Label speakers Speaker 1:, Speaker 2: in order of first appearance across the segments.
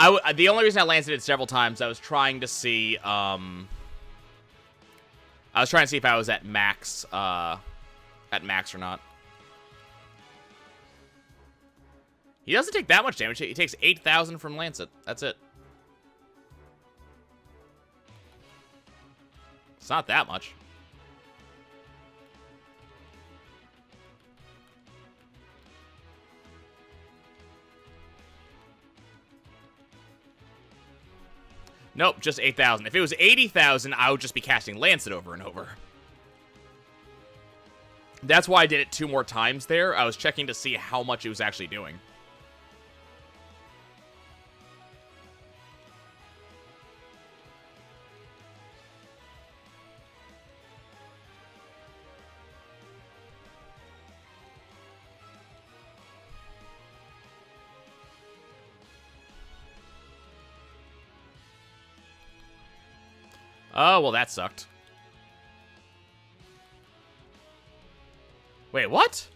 Speaker 1: The only reason I Lancet it several times, I was trying to see, if I was at max or not. He doesn't take that much damage. He takes 8,000 from Lancet. That's it. It's not that much. Nope, just 8,000. If it was 80,000, I would just be casting Lancet over and over. That's why I did it 2 more times there. I was checking to see how much it was actually doing. Oh, well, that sucked. Wait, what?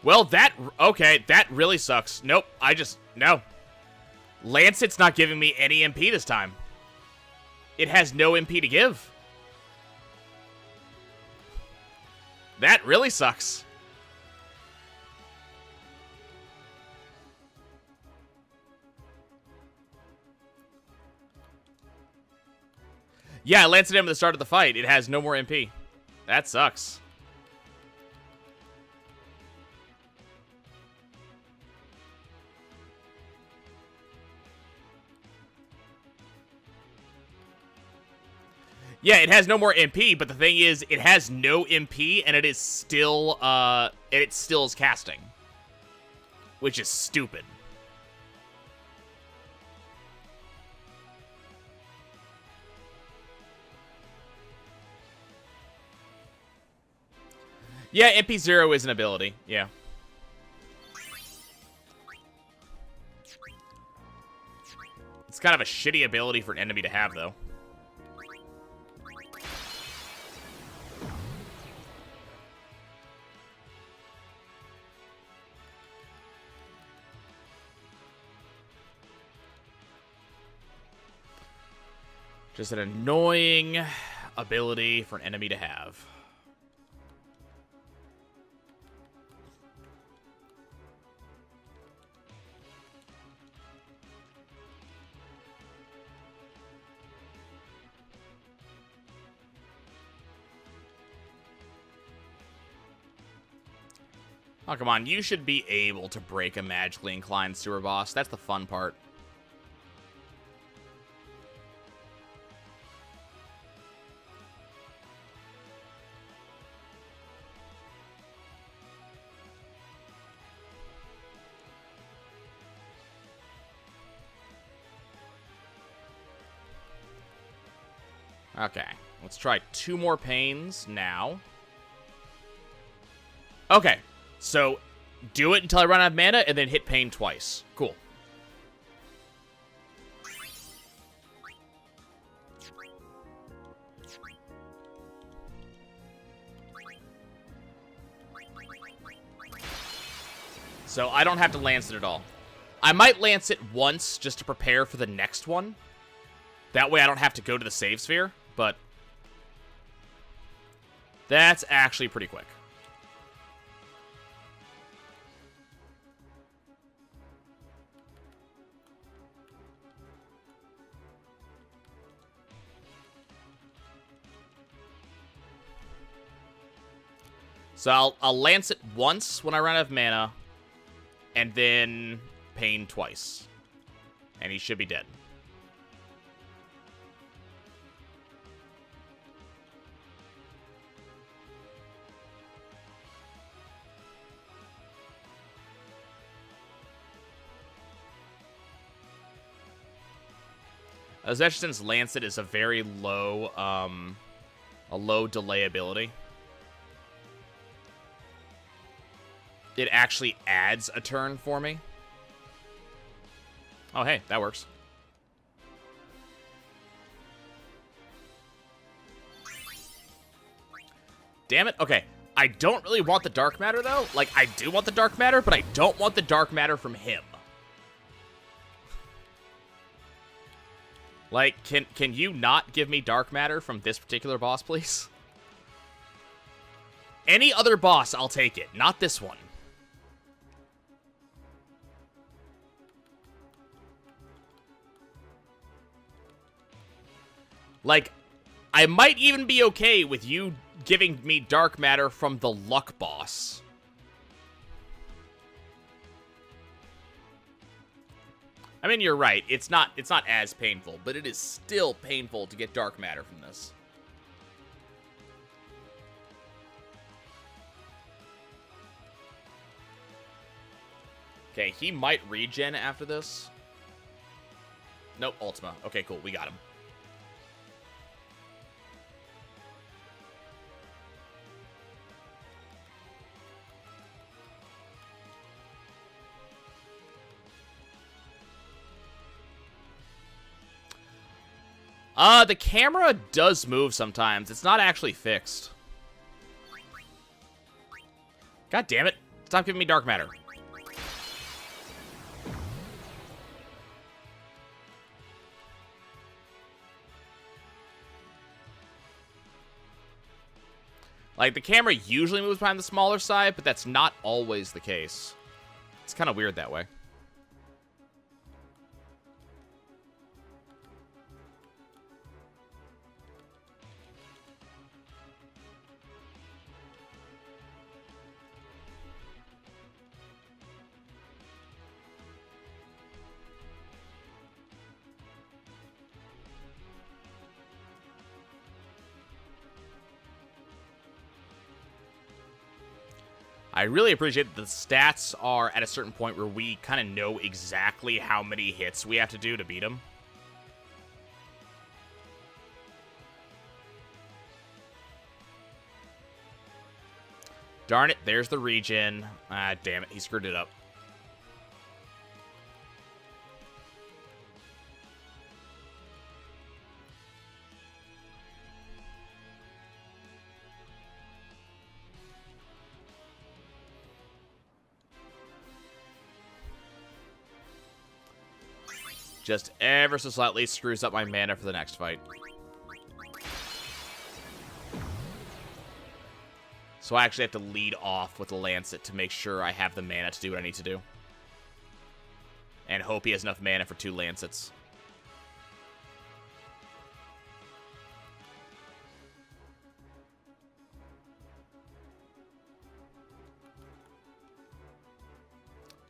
Speaker 1: Well, okay, that really sucks. Nope, no. Lancet's not giving me any MP this time. It has no MP to give. That really sucks. Yeah, I Lancet him at the start of the fight. It has no more MP. That sucks. Yeah, it has no more MP, but the thing is, it has no MP, and it is still, it still is casting. Which is stupid. Yeah, MP0 is an ability, yeah. It's kind of a shitty ability for an enemy to have, though. Just an annoying ability for an enemy to have. Oh, come on. You should be able to break a magically inclined sewer boss. That's the fun part. Okay. Let's try 2 more pains now. Okay. So, do it until I run out of mana, and then hit pain twice. Cool. So, I don't have to Lancet at all. I might Lancet once, just to prepare for the next one. That way I don't have to go to the save sphere, but that's actually pretty quick. So I'll Lancet once when I run out of mana, and then pain twice. And he should be dead. Especially since Lancet is a very low, delay ability. It actually adds a turn for me. Oh, hey, that works. Damn it. Okay, I don't really want the dark matter, though. Like, I do want the dark matter, but I don't want the dark matter from him. Like, can you not give me dark matter from this particular boss, please? Any other boss, I'll take it. Not this one. Like, I might even be okay with you giving me dark matter from the luck boss. I mean, you're right. It's not as painful, but it is still painful to get dark matter from this. Okay, he might regen after this. Nope, Ultima. Okay, cool. We got him. The camera does move sometimes. It's not actually fixed. God damn it. Stop giving me dark matter. Like, the camera usually moves behind the smaller side, but that's not always the case. It's kind of weird that way. I really appreciate that the stats are at a certain point where we kind of know exactly how many hits we have to do to beat him. Darn it, there's the regen. Ah, damn it, he screwed it up. Just ever so slightly screws up my mana for the next fight. So I actually have to lead off with the Lancet to make sure I have the mana to do what I need to do. And hope he has enough mana for 2 Lancets.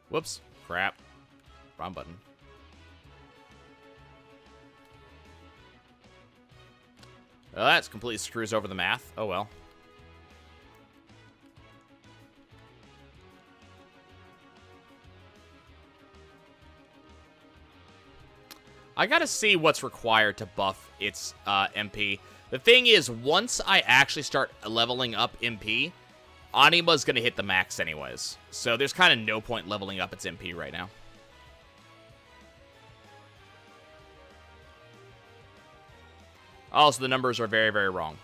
Speaker 1: Whoops. Crap. Wrong button. Well, that's completely screws over the math. Oh, well. I gotta see what's required to buff its MP. The thing is, once I actually start leveling up MP, Anima's gonna hit the max anyways. So there's kind of no point leveling up its MP right now. Also, the numbers are very, very wrong.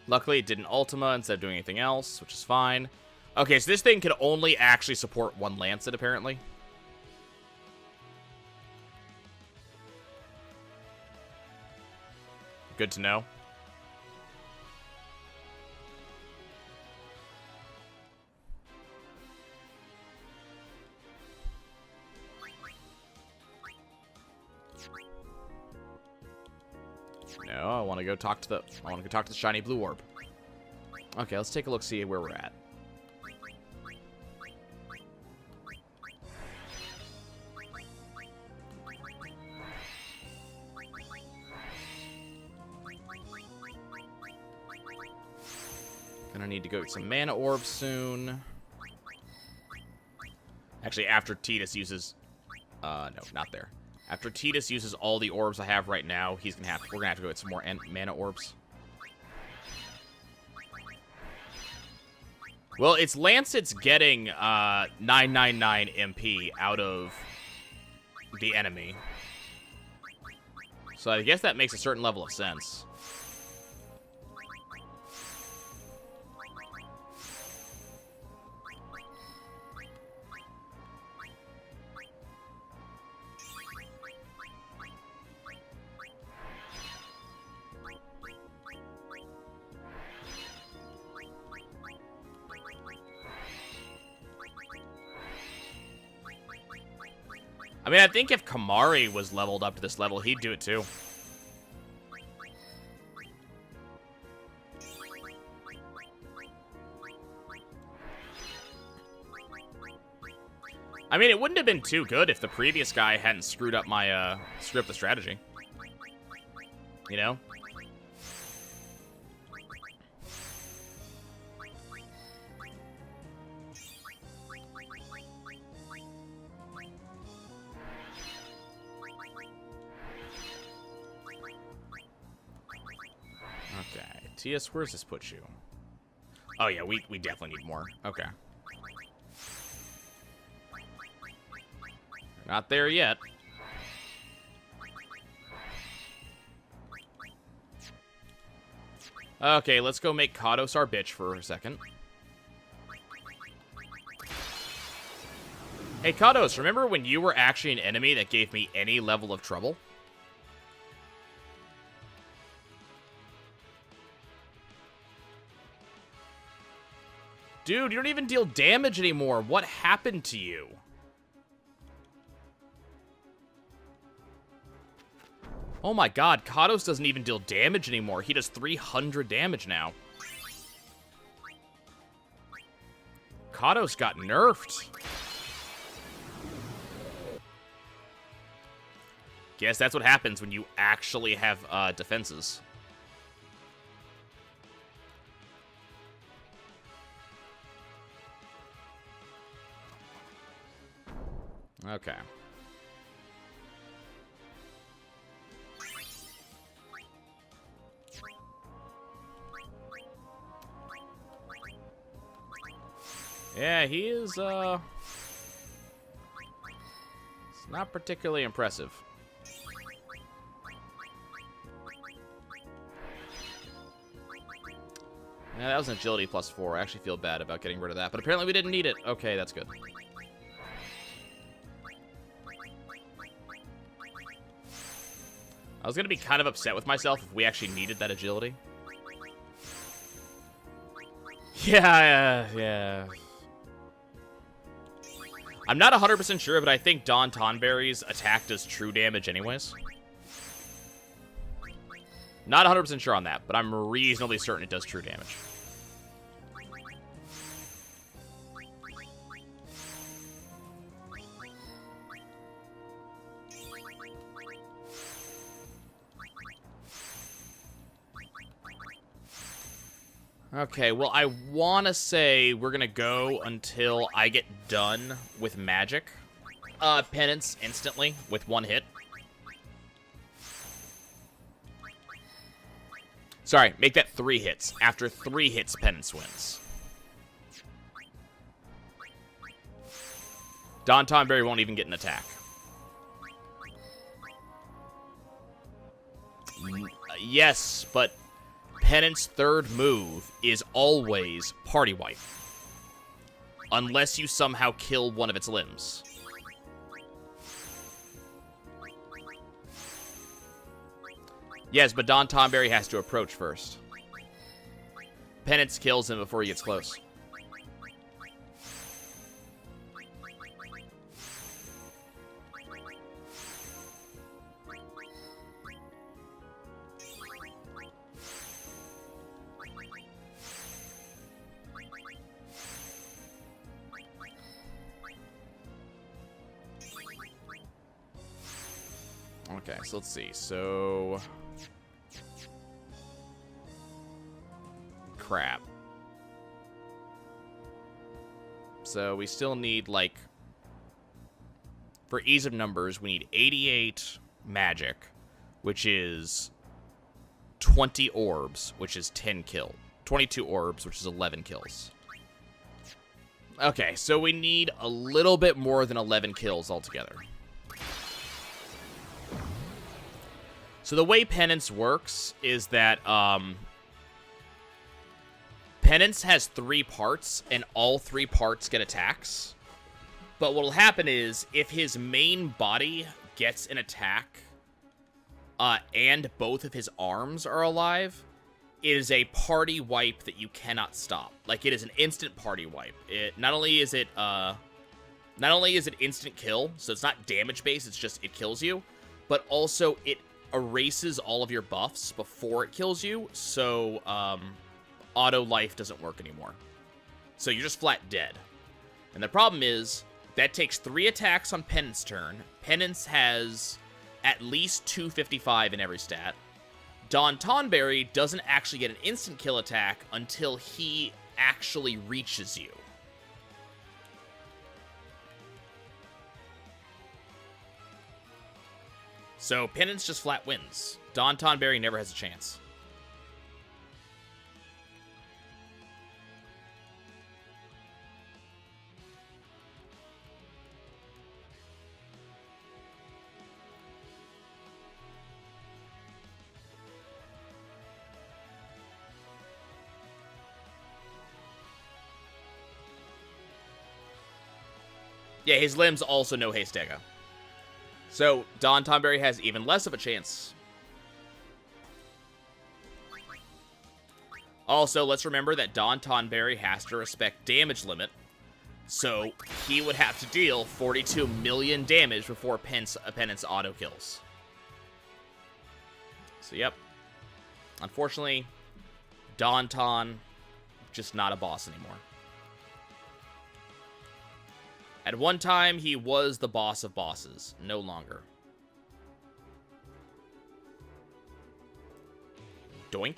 Speaker 1: Luckily, it did an Ultima instead of doing anything else, which is fine. Okay, so this thing can only actually support 1 Lancet, apparently. Good to know. No, I want to go talk to the shiny blue orb. Okay, let's take a look, see where we're at. Gonna need to go get some mana orbs soon. Actually, after Tidus uses... no, not there. After Tidus uses all the orbs I have right now, we're gonna have to go get some more mana orbs. Well, it's Lancet's getting 999 MP out of the enemy. So I guess that makes a certain level of sense. I mean, I think if Kamari was leveled up to this level, he'd do it too. I mean, it wouldn't have been too good if the previous guy hadn't screwed up my, screwed up the strategy. You know? Okay, TS, where's this put you? Oh yeah, we definitely need more. Okay. Not there yet. Okay, let's go make Kados our bitch for a second. Hey, Kados, remember when you were actually an enemy that gave me any level of trouble? Dude, you don't even deal damage anymore. What happened to you? Oh my god, Kados doesn't even deal damage anymore. He does 300 damage now. Kados got nerfed. Guess that's what happens when you actually have defenses. Okay. Yeah, he is, it's not particularly impressive. Yeah, that was an agility +4. I actually feel bad about getting rid of that, but apparently we didn't need it. Okay, that's good. I was gonna be kind of upset with myself if we actually needed that agility. Yeah. I'm not 100% sure, but I think Don Tonberry's attack does true damage anyways. Not 100% sure on that, but I'm reasonably certain it does true damage. Okay, well, I want to say we're going to go until I get done with magic. Penance instantly with one hit. Sorry, make that 3 hits. After 3 hits, Penance wins. Don Tonberry won't even get an attack. Yes, but Penance's third move is always party wipe. Unless you somehow kill one of its limbs. Yes, but Don Tonberry has to approach first. Penance kills him before he gets close. Okay, so let's see. So... crap. So we still need, like... for ease of numbers, we need 88 magic, which is 20 orbs, which is 10 kill. 22 orbs, which is 11 kills. Okay, so we need a little bit more than 11 kills altogether. So the way Penance works is that, Penance has 3 parts, and all 3 parts get attacks. But what'll happen is, if his main body gets an attack, and both of his arms are alive, it is a party wipe that you cannot stop. Like, it is an instant party wipe. It not only is it, Not only is it instant kill, so it's not damage based, it's just it kills you, but also it erases all of your buffs before it kills you, so auto life doesn't work anymore. So you're just flat dead. And the problem is, that takes 3 attacks on Penance turn. Penance has at least 255 in every stat. Don Tonberry doesn't actually get an instant kill attack until he actually reaches you. So Penance just flat wins. Don Tonberry never has a chance. Yeah, his limbs also no haste Stego. So, Don Tonberry has even less of a chance. Also, let's remember that Don Tonberry has to respect damage limit. So, he would have to deal 42 million damage before Penance auto kills. So, yep. Unfortunately, Don Ton, just not a boss anymore. At one time, he was the boss of bosses. No longer. Doink.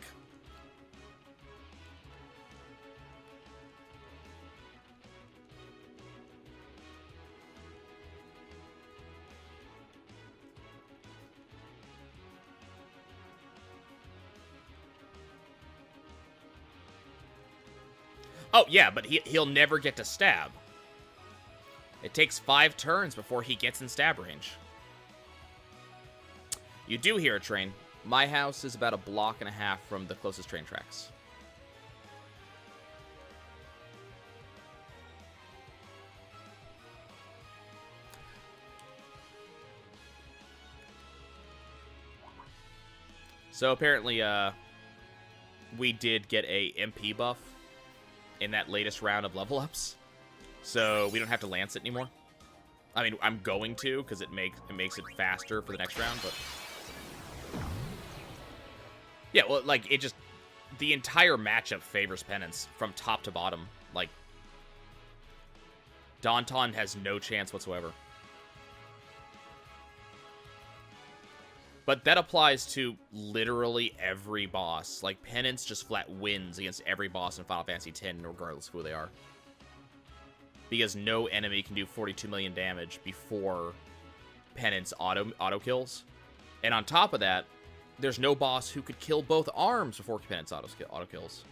Speaker 1: Oh, yeah, but he'll never get to stab. It takes 5 turns before he gets in stab range. You do hear a train. My house is about a block and a half from the closest train tracks. So apparently, we did get a MP buff in that latest round of level ups. So we don't have to lance it anymore. I mean, I'm going to, because it makes it faster for the next round, but... Yeah, well, like, it just... The entire matchup favors Penance from top to bottom. Like, Danton has no chance whatsoever. But that applies to literally every boss. Like, Penance just flat wins against every boss in Final Fantasy X, regardless of who they are. Because no enemy can do 42 million damage before Penance auto kills. And on top of that, there's no boss who could kill both arms before Penance auto kills.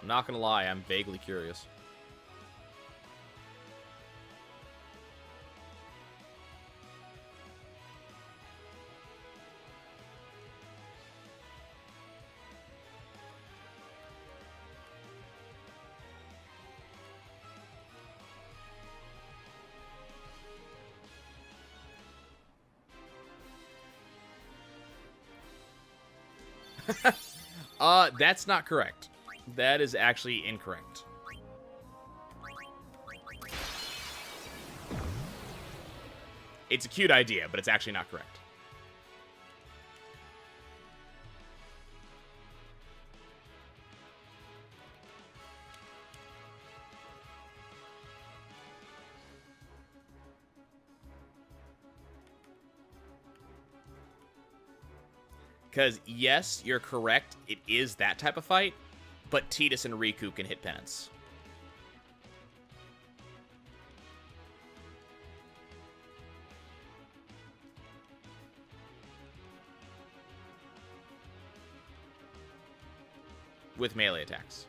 Speaker 1: I'm not gonna lie, I'm vaguely curious. That's not correct. That is actually incorrect. It's a cute idea, but it's actually not correct. Because, yes, you're correct, it is that type of fight, but Tidus and Riku can hit Penance. With melee attacks.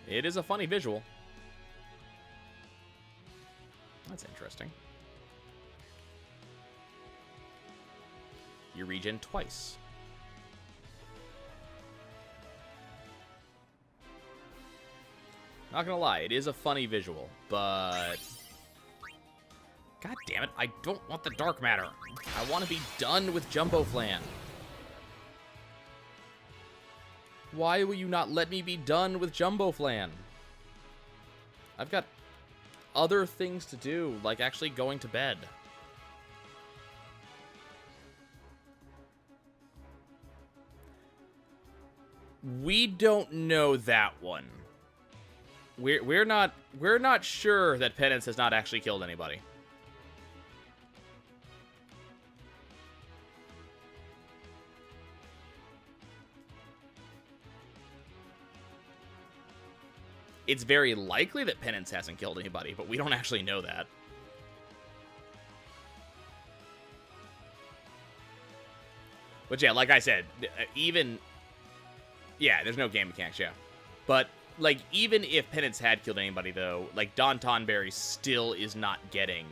Speaker 1: It is a funny visual. That's interesting. You regen twice. Not gonna lie, it is a funny visual, but... God damn it, I don't want the dark matter. I want to be done with Jumbo Flan. Why will you not let me be done with Jumbo Flan? I've got other things to do, like actually going to bed. We don't know that one. We're not sure that Penance has not actually killed anybody. It's very likely that Penance hasn't killed anybody, but we don't actually know that. But yeah, like I said, even... Yeah, there's no game mechanics, yeah. But, like, even if Penance had killed anybody, though, like, Don Tonberry still is not getting...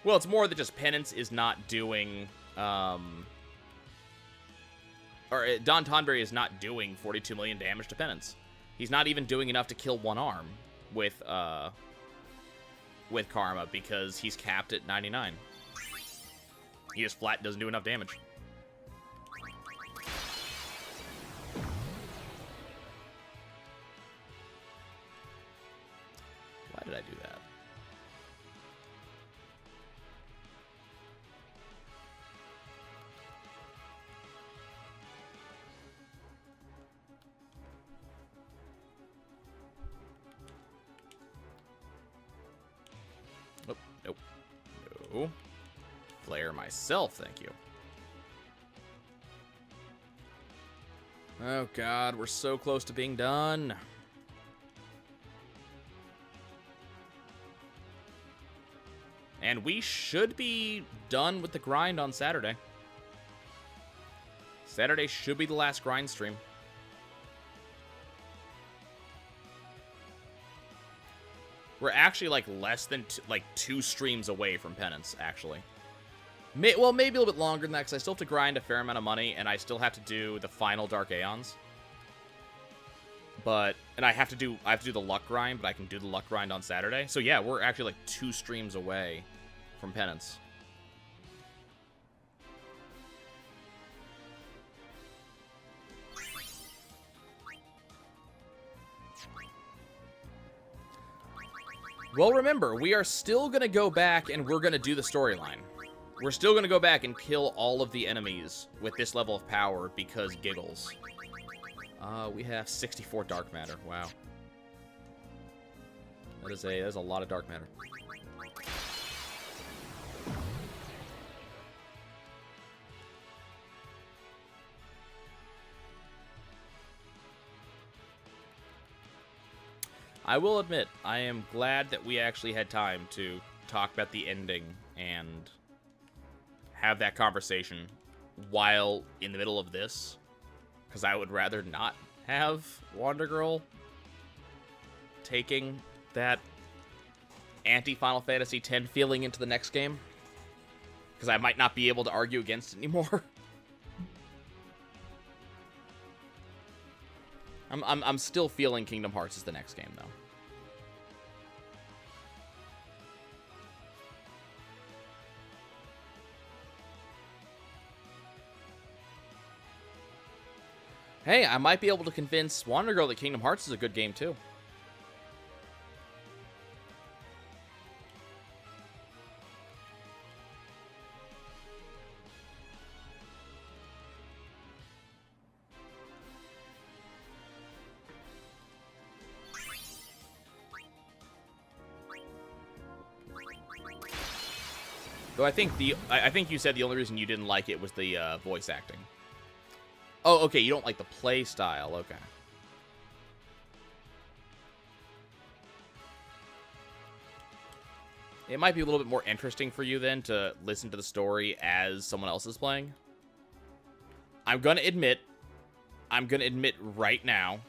Speaker 1: Well, it's more that just Penance is not doing, Or Don Tonberry is not doing 42 million damage to Penance. He's not even doing enough to kill one arm with Karma because he's capped at 99. He just flat doesn't do enough damage. Why did I do that? Nope, nope, no. Flare myself, thank you. Oh god, we're so close to being done. And we should be done with the grind on Saturday. Saturday should be the last grind stream. We're actually like less than two streams away from Penance, actually. Well, maybe a little bit longer than that, because I still have to grind a fair amount of money, and I still have to do the final Dark Aeons. And I have to do the luck grind, but I can do the luck grind on Saturday. So yeah, we're actually like 2 streams away from Penance. Well, remember, we are still going to go back and we're going to do the storyline. We're still going to go back and kill all of the enemies with this level of power because giggles. We have 64 dark matter. Wow. That is a lot of dark matter. I will admit, I am glad that we actually had time to talk about the ending and have that conversation while in the middle of this, because I would rather not have Wander Girl taking that anti-Final Fantasy X feeling into the next game, because I might not be able to argue against it anymore. I'm still feeling Kingdom Hearts is the next game, though. Hey, I might be able to convince Wander Girl that Kingdom Hearts is a good game, too. Though I think you said the only reason you didn't like it was the voice acting. Oh, okay, you don't like the play style. Okay. It might be a little bit more interesting for you then to listen to the story as someone else is playing. I'm gonna admit right now,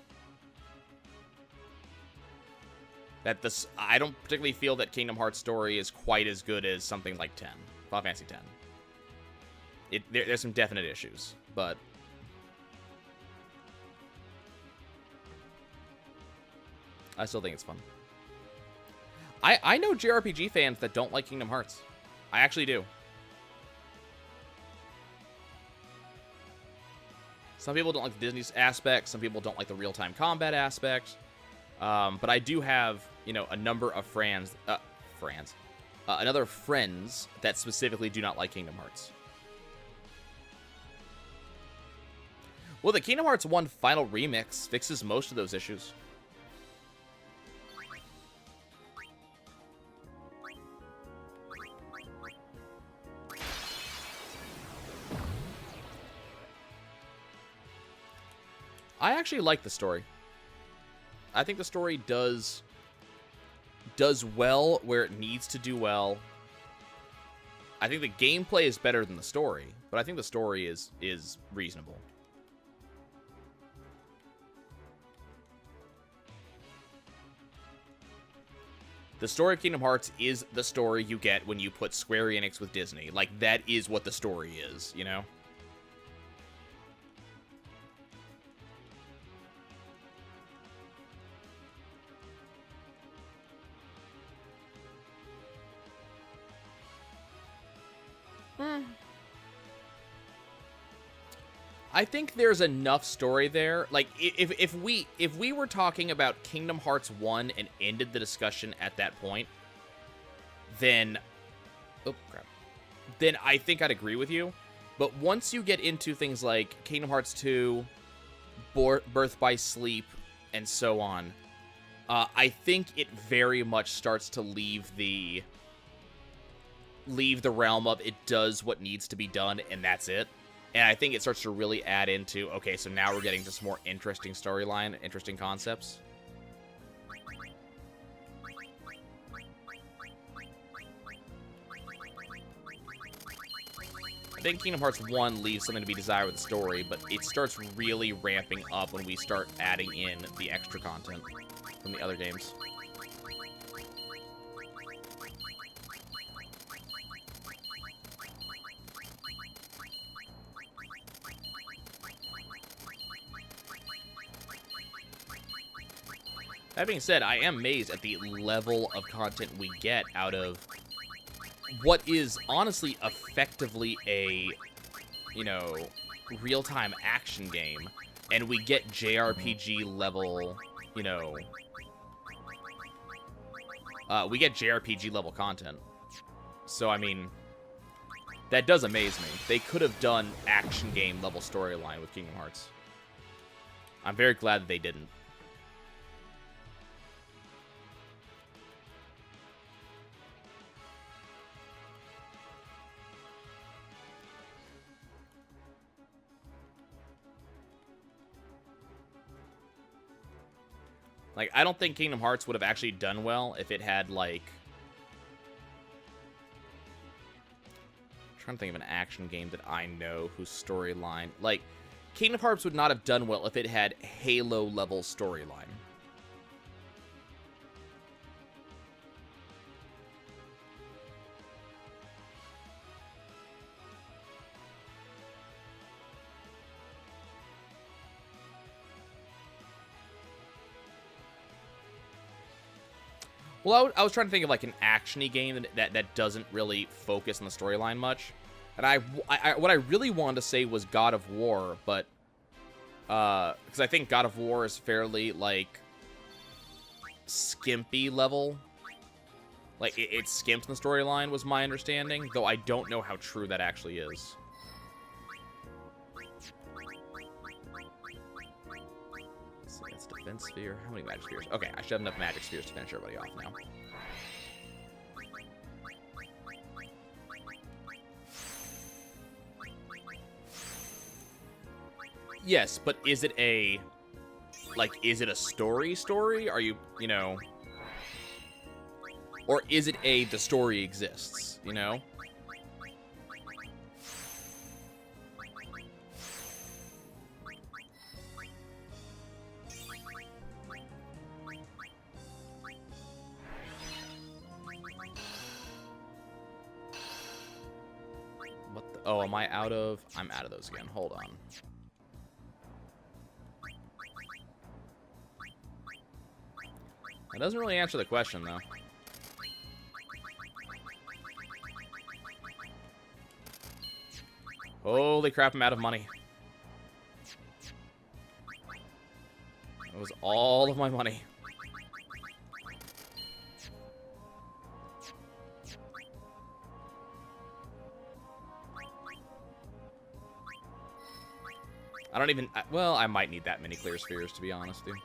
Speaker 1: That this, I don't particularly feel that Kingdom Hearts story is quite as good as something like 10, Final Fantasy 10. There's some definite issues, but I still think it's fun. I know JRPG fans that don't like Kingdom Hearts. I actually do. Some people don't like the Disney aspect. Some people don't like the real-time combat aspect. But I do have, you know, a number of friends that specifically do not like Kingdom Hearts. Well, the Kingdom Hearts 1 Final Remix fixes most of those issues. I actually like the story. I think the story does well where it needs to do well. I think the gameplay is better than the story, but I think the story is reasonable. The story of Kingdom Hearts is the story you get when you put Square Enix with Disney. Like, that is what the story is, you know? I think there's enough story there. Like, if we were talking about Kingdom Hearts 1 and ended the discussion at that point, then, oh crap, then I think I'd agree with you. But once you get into things like Kingdom Hearts 2, Birth by Sleep, and so on, I think it very much starts to leave the realm of it does what needs to be done, and that's it. And I think it starts to really add into, okay, so now we're getting to some more interesting storyline, interesting concepts. I think Kingdom Hearts 1 leaves something to be desired with the story, but it starts really ramping up when we start adding in the extra content from the other games. That being said, I am amazed at the level of content we get out of what is honestly effectively a, you know, real-time action game, and we get JRPG level, you know, we get JRPG level content. So, I mean, that does amaze me. They could have done action game level storyline with Kingdom Hearts. I'm very glad that they didn't. Like, I don't think Kingdom Hearts would have actually done well if it had, like... I'm trying to think of an action game that I know whose storyline... Like, Kingdom Hearts would not have done well if it had Halo-level storyline. Well, I was trying to think of, like, an action-y game that doesn't really focus on the storyline much. And what I really wanted to say was God of War, but... because I think God of War is fairly, like, skimpy level. Like, it skimps in the storyline, was my understanding, though I don't know how true that actually is. Defense sphere? How many magic spheres? Okay, I should have enough magic spheres to finish everybody off now. Yes, but is it a... Like, is it a story? Are you know... Or is it the story exists, you know? Oh, am I out of... I'm out of those again. Hold on. That doesn't really answer the question, though. Holy crap, I'm out of money. That was all of my money. I don't even... Well, I might need that many clear spheres, to be honest, dude.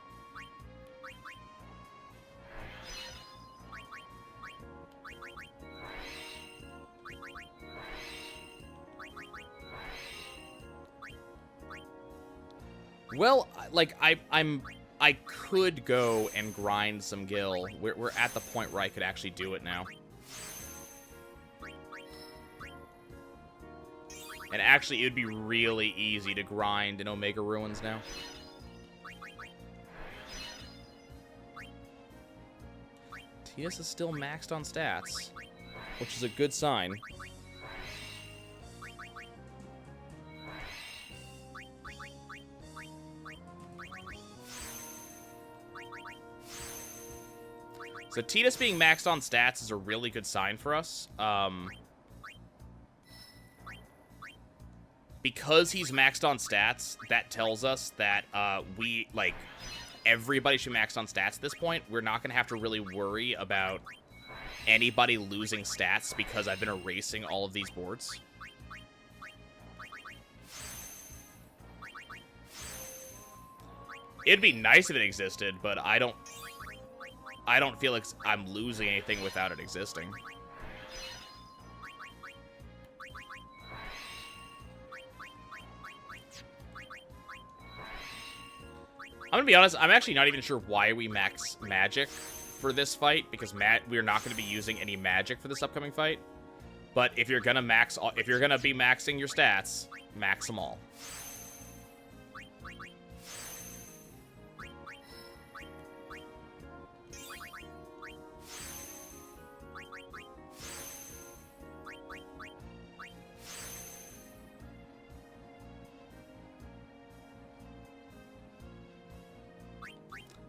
Speaker 1: Well, like, I could go and grind some gil. We're at the point where I could actually do it now. And actually, it would be really easy to grind in Omega Ruins now. Titus is still maxed on stats, which is a good sign. So Titus being maxed on stats is a really good sign for us. Because he's maxed on stats, that tells us that everybody should be maxed on stats at this point. We're not going to have to really worry about anybody losing stats because I've been erasing all of these boards. It'd be nice if it existed, but I don't feel like I'm losing anything without it existing. I'm gonna be honest, I'm actually not even sure why we max magic for this fight, because we're not gonna be using any magic for this upcoming fight. But if you're gonna be maxing your stats, max them all.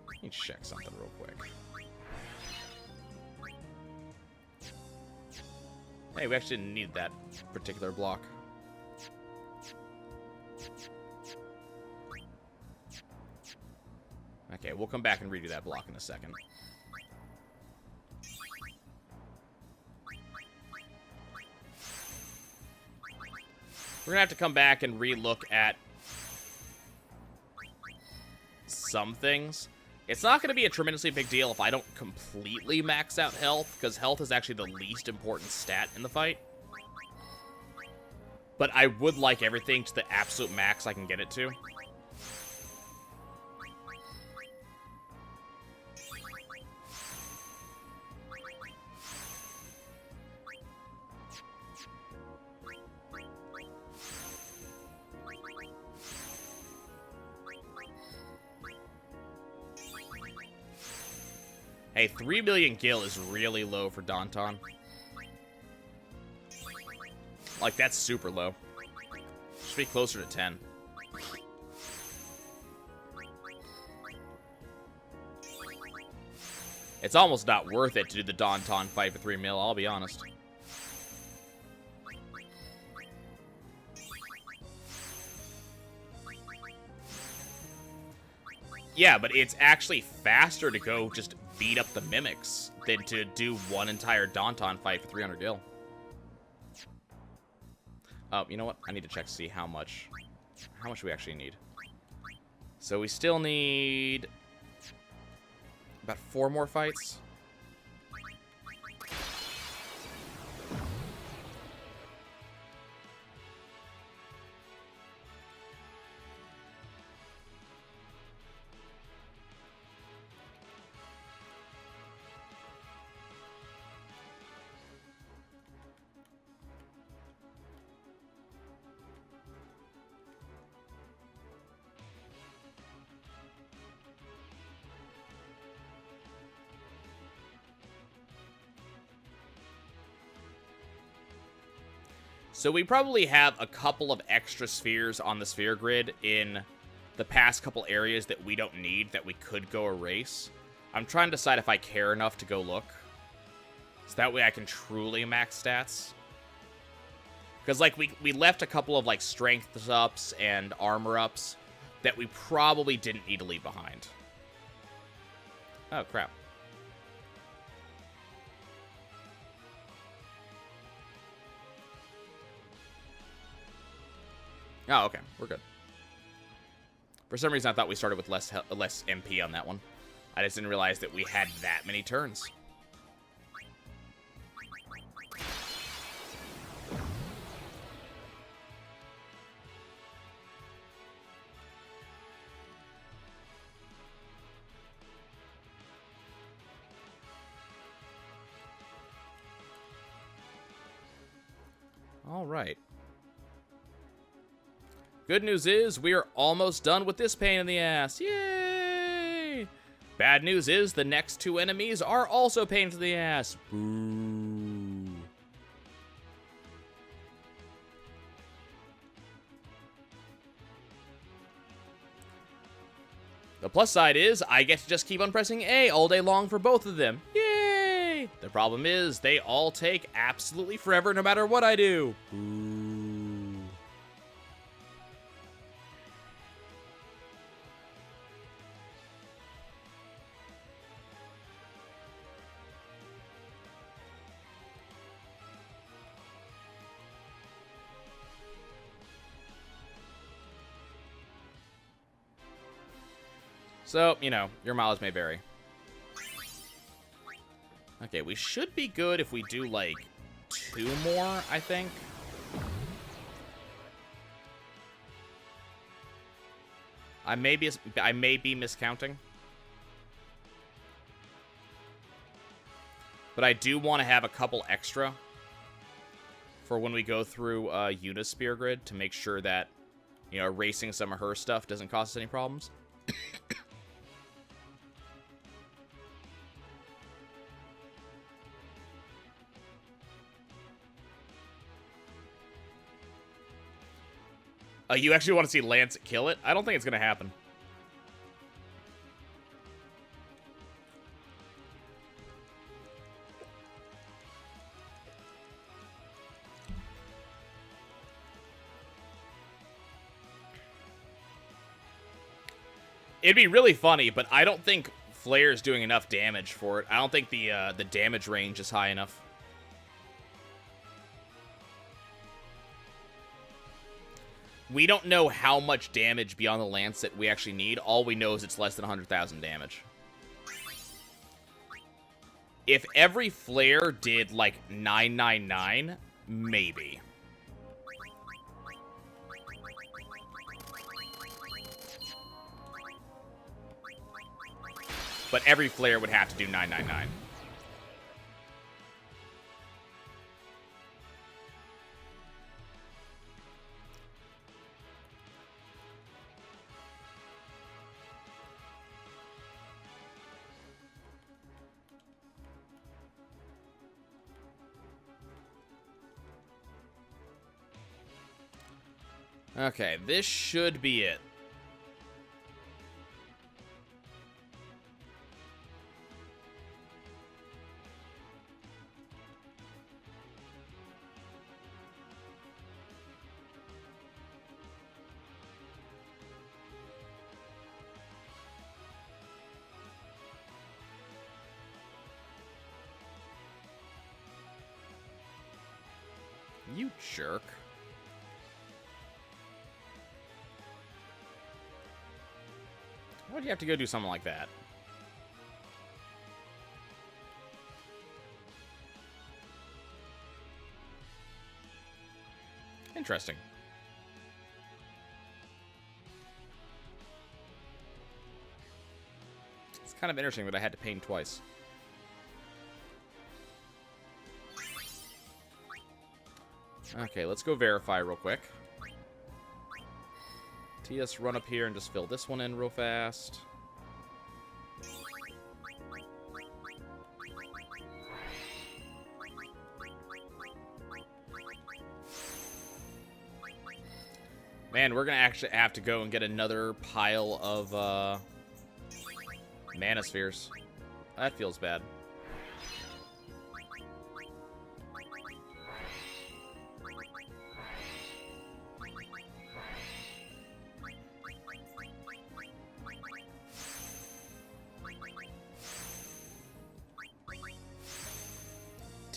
Speaker 1: Let me check something real quick. Hey, we actually didn't need that particular block. Okay, we'll come back and redo that block in a second. We're gonna have to come back and re-look at some things. It's not going to be a tremendously big deal if I don't completely max out health, because health is actually the least important stat in the fight. But I would like everything to the absolute max I can get it to. Hey, 3 million gil is really low for Danton. Like, that's super low. Should be closer to 10. It's almost not worth it to do the Danton fight for 3 mil, I'll be honest. Yeah, but it's actually faster to go just beat up the mimics than to do one entire Danton fight for 300 gil. Oh, you know what? I need to check to see how much we actually need. So we still need about 4 more fights. So we probably have a couple of extra spheres on the sphere grid in the past couple areas that we don't need that we could go erase. I'm trying to decide if I care enough to go look. So that way I can truly max stats. Because, like, we left a couple of, like, strength ups and armor ups that we probably didn't need to leave behind. Oh, crap. Oh, okay. We're good. For some reason, I thought we started with less MP on that one. I just didn't realize that we had that many turns. All right. Good news is we are almost done with this pain in the ass. Yay! Bad news is the next two enemies are also pains in the ass. Boo. The plus side is I get to just keep on pressing A all day long for both of them. Yay! The problem is they all take absolutely forever no matter what I do. Boo. So, you know, your mileage may vary. Okay, we should be good if we do, like, 2 more, I think. I may be miscounting. But I do want to have a couple extra for when we go through Yuna's Spear Grid to make sure that, you know, erasing some of her stuff doesn't cause us any problems. You actually want to see Lance kill it? I don't think it's going to happen. It'd be really funny, but I don't think Flare's doing enough damage for it. I don't think the damage range is high enough. We don't know how much damage beyond the Lance that we actually need. All we know is it's less than 100,000 damage. If every Flare did, like, 999, maybe. But every Flare would have to do 999. Okay, this should be it. You jerk. Why'd you have to go do something like that? Interesting. It's kind of interesting that I had to paint twice. Okay, let's go verify real quick. TS, run up here and just fill this one in real fast. Man, we're going to actually have to go and get another pile of mana spheres. That feels bad.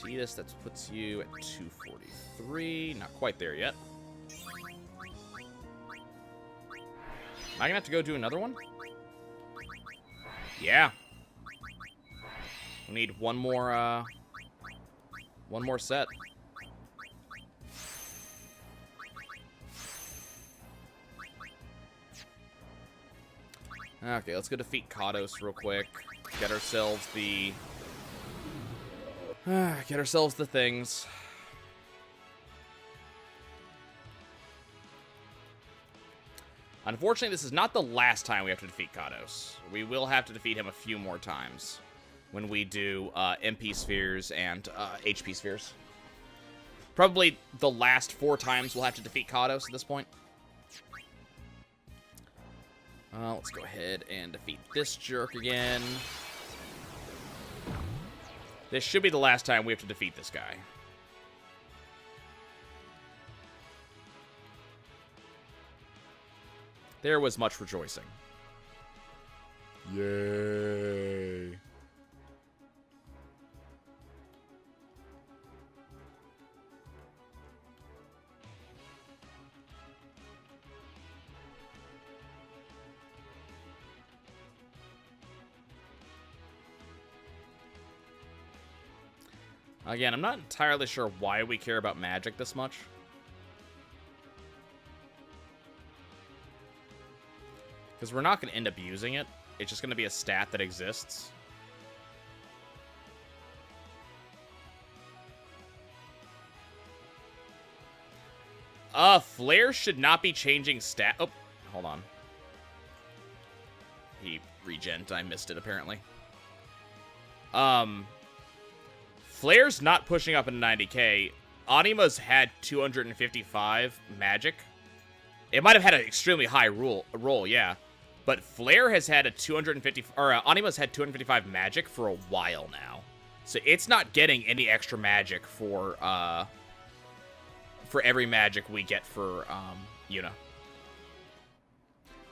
Speaker 1: This, that puts you at 243. Not quite there yet. Am I gonna have to go do another one? Yeah. We need one more set. Okay, let's go defeat Kados real quick. Get ourselves the... get ourselves the things. Unfortunately, this is not the last time we have to defeat Kados. We will have to defeat him a few more times when we do MP spheres and HP spheres. Probably the last 4 times we'll have to defeat Kados at this point. Let's go ahead and defeat this jerk again. This should be the last time we have to defeat this guy. There was much rejoicing. Yay. Again, I'm not entirely sure why we care about magic this much. Because we're not going to end up using it. It's just going to be a stat that exists. Flare should not be changing stat. Oh, hold on. He regent. I missed it, apparently. Flare's not pushing up into 90k. Anima's had 255 magic. It might have had an extremely high roll, yeah. But Flare has had a 250, or Anima's had 255 magic for a while now. So it's not getting any extra magic for every magic we get for Yuna.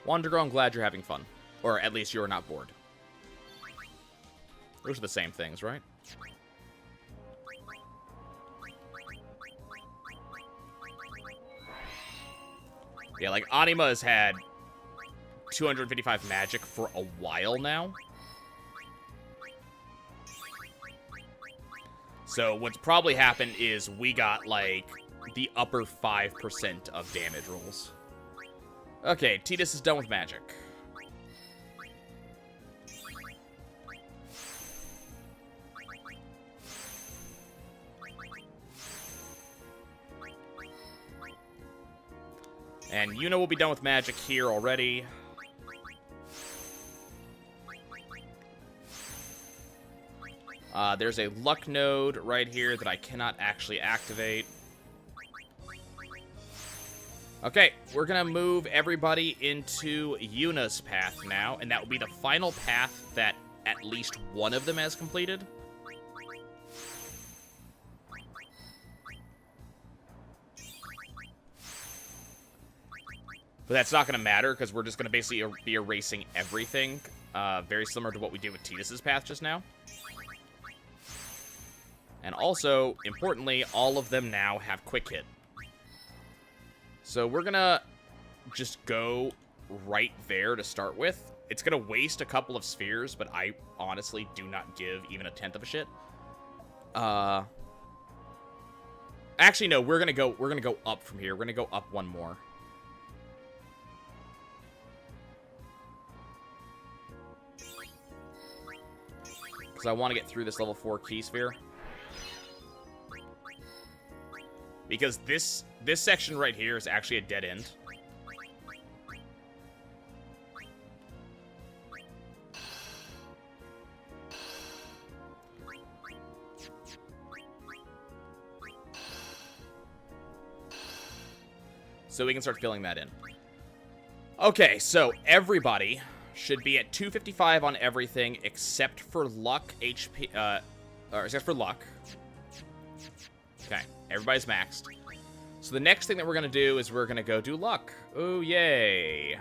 Speaker 1: Wandergirl, I'm glad you're having fun. Or at least you're not bored. Those are the same things, right? Yeah, like, Anima has had 255 magic for a while now. So what's probably happened is we got, like, the upper 5% of damage rolls. Okay, Tidus is done with magic. And Yuna will be done with magic here already. There's a luck node right here that I cannot actually activate. Okay, we're gonna move everybody into Yuna's path now, and that will be the final path that at least one of them has completed. But that's not going to matter, because we're just going to basically be erasing everything. Very similar to what we did with Tidus's path just now. And also, importantly, all of them now have quick hit. So we're going to just go right there to start with. It's going to waste a couple of spheres, but I honestly do not give even a tenth of a shit. Actually, no, we're going to go up from here. We're going to go up one more. Because I want to get through this level 4 key sphere. Because this section right here is actually a dead end. So we can start filling that in. Okay, so everybody should be at 255 on everything except for luck, HP, or except for luck. Okay, everybody's maxed. So the next thing that we're going to do is we're going to go do luck. Oh, yay.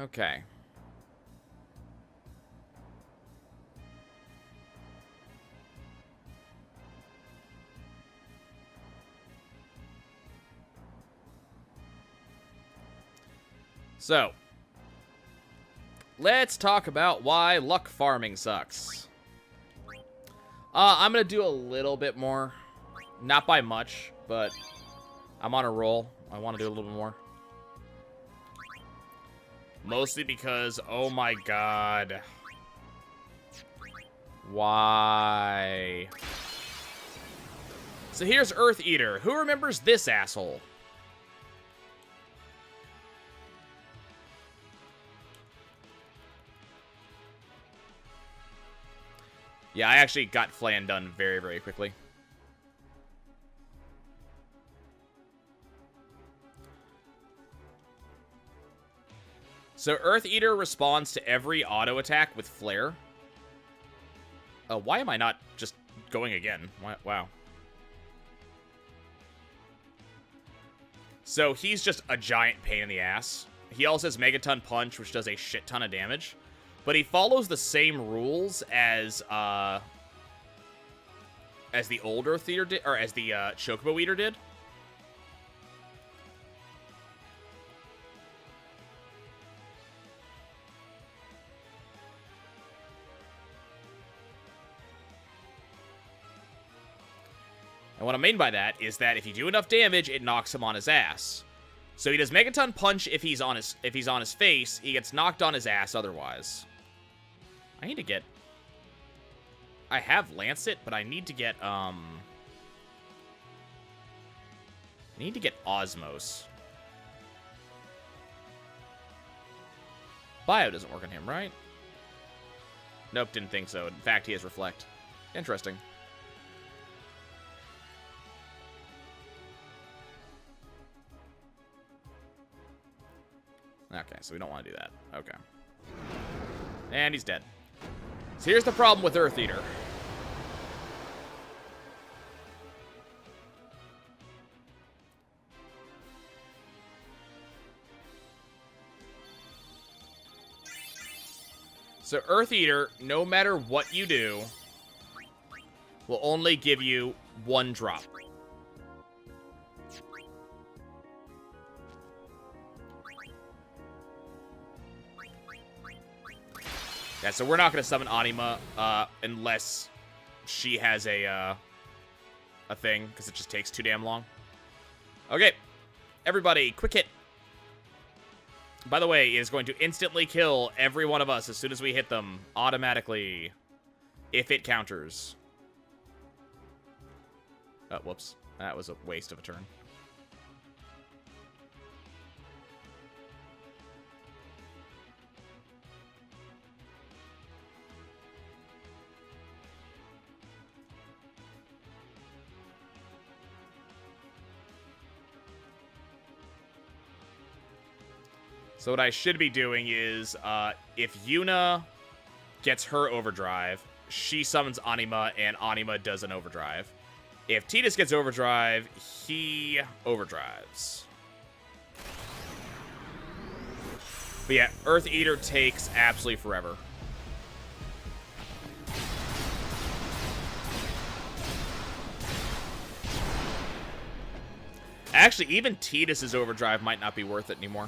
Speaker 1: Okay. So, let's talk about why luck farming sucks. I'm going to do a little bit more. Not by much, but I'm on a roll. I want to do a little bit more. Mostly because, oh my god. Why? So here's Earth Eater. Who remembers this asshole? Yeah, I actually got Flan done very, very quickly. So Earth Eater responds to every auto attack with Flare. Why am I not just going again? Wow. So he's just a giant pain in the ass. He also has Megaton Punch, which does a shit ton of damage. But he follows the same rules as the old Earth Eater did, or as the Chocobo Eater did. And what I mean by that is that if you do enough damage, it knocks him on his ass. So he does Megaton Punch if he's on his face. He gets knocked on his ass otherwise. I need to get... I have Lancet, but I need to get, I need to get Osmos. Bio doesn't work on him, right? Nope, didn't think so. In fact, he has Reflect. Interesting. Okay, so we don't want to do that. Okay. And he's dead. So here's the problem with Earth Eater. So Earth Eater, no matter what you do, will only give you one drop. Yeah, so we're not going to summon Anima unless she has a thing, because it just takes too damn long. Okay, everybody, quick hit. By the way, it is going to instantly kill every one of us as soon as we hit them, automatically, if it counters. Oh, whoops. That was a waste of a turn. So what I should be doing is, if Yuna gets her overdrive, she summons Anima, and Anima does an overdrive. If Tidus gets overdrive, he overdrives. But yeah, Earth Eater takes absolutely forever. Actually, even Tidus's overdrive might not be worth it anymore.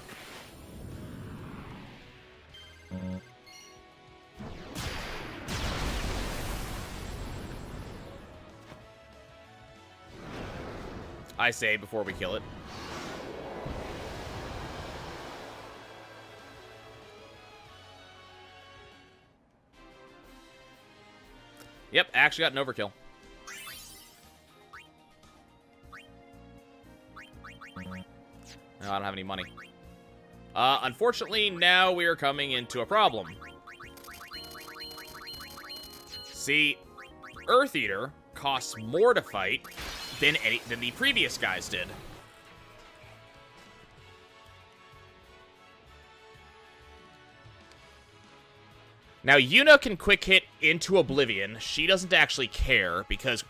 Speaker 1: I say before we kill it. Yep, actually got an overkill. No, I don't have any money. Unfortunately, now we are coming into a problem. See, Earth Eater costs more to fight than the previous guys did. Now, Yuna can quick hit into Oblivion. She doesn't actually care because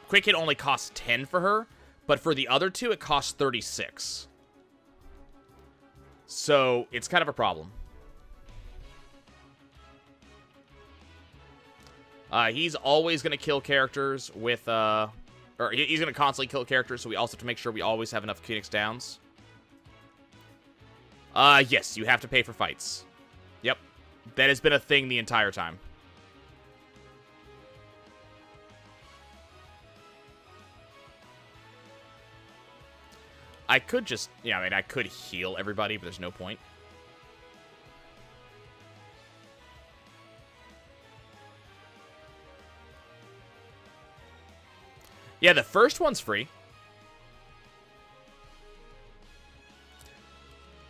Speaker 1: quick hit only costs 10 for her, but for the other two, it costs 36. So, it's kind of a problem. He's always going to kill characters with, or he's going to constantly kill characters, so we also have to make sure we always have enough Phoenix Downs. Yes, you have to pay for fights. Yep. That has been a thing the entire time. I could just, yeah, I mean, I could heal everybody, but there's no point. Yeah, the first one's free.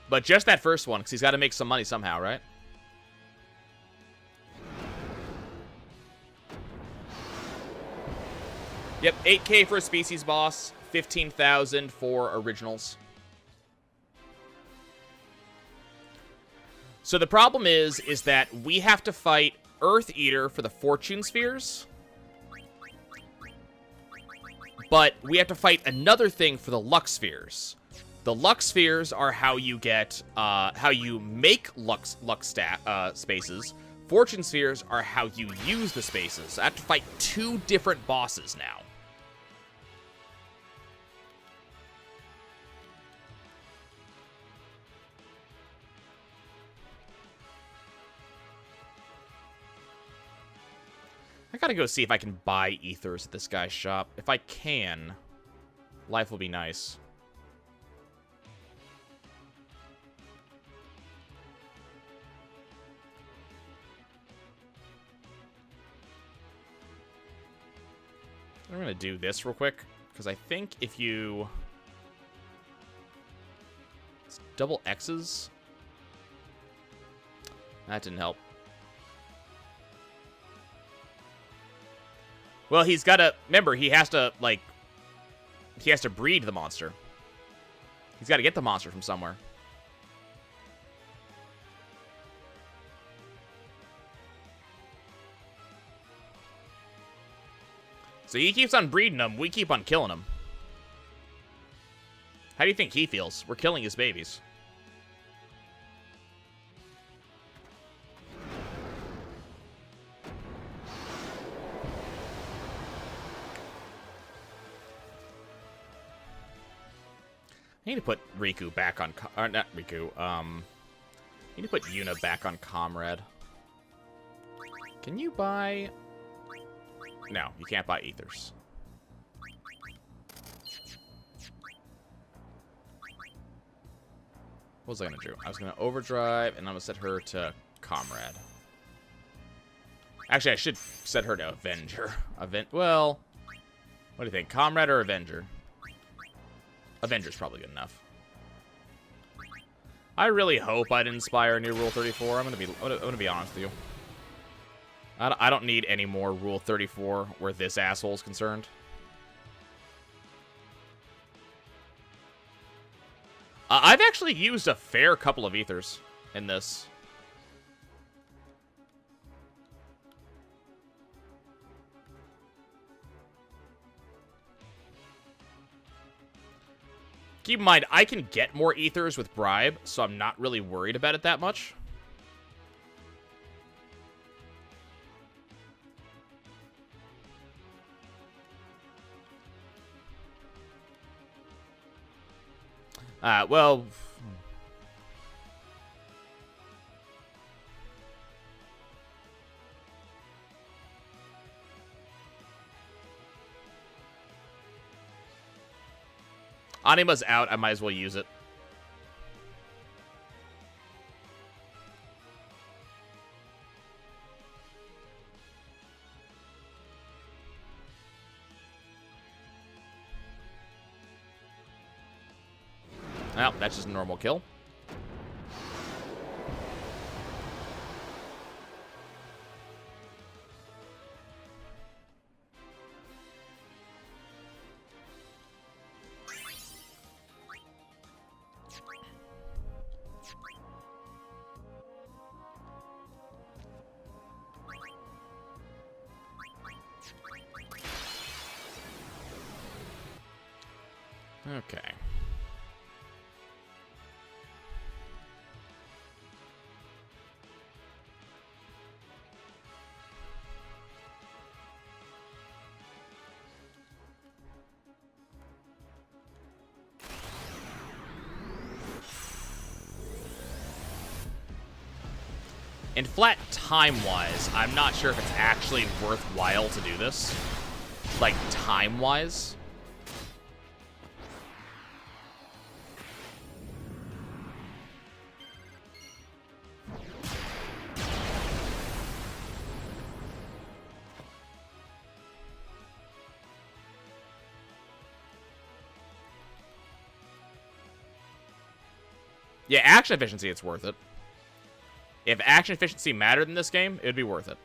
Speaker 1: But just that first one, because he's got to make some money somehow, right? Yep, 8K for a species boss, 15,000 for originals. So the problem is that we have to fight Earth Eater for the Fortune Spheres. But we have to fight another thing for the Luck Spheres. The Luck Spheres are how you get, how you make luck spaces. Fortune Spheres are how you use the spaces. I have to fight two different bosses now. I gotta go see if I can buy ethers at this guy's shop. If I can, life will be nice. I'm gonna do this real quick, because I think if you... It's double X's? That didn't help. Well, he's got to... Remember, he has to, like... He has to breed the monster. He's got to get the monster from somewhere. So he keeps on breeding them. We keep on killing them. How do you think he feels? We're killing his babies. I need to put Riku back on... Or not Riku. I need to put Yuna back on Comrade. Can you buy... No, you can't buy ethers. What was I going to do? I was going to overdrive, and I'm going to set her to Comrade. Actually, I should set her to Avenger. Well, what do you think? Comrade or Avenger? Avenger's probably good enough. I really hope I'd inspire a new Rule 34. I'm gonna be honest with you. I don't need any more Rule 34 where this asshole's concerned. I've actually used a fair couple of ethers in this. Keep in mind, I can get more ethers with Bribe, so I'm not really worried about it that much. Well... Anima's out, I might as well use it. Well, that's just a normal kill. Okay. And flat time-wise, I'm not sure if it's actually worthwhile to do this. Like, time-wise. Yeah, action efficiency, it's worth it. If action efficiency mattered in this game, it would be worth it.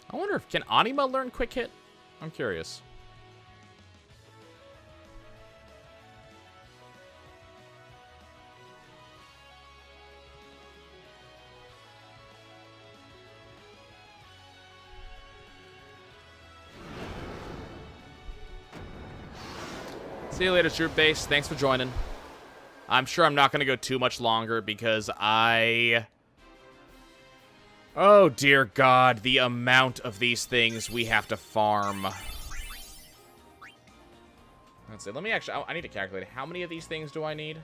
Speaker 1: I wonder if, can Anima learn quick hit? I'm curious. See you later, Troop Base. Thanks for joining. I'm sure I'm not going to go too much longer because oh, dear God, the amount of these things we have to farm. Let's see. Let me actually... I need to calculate. How many of these things do I need?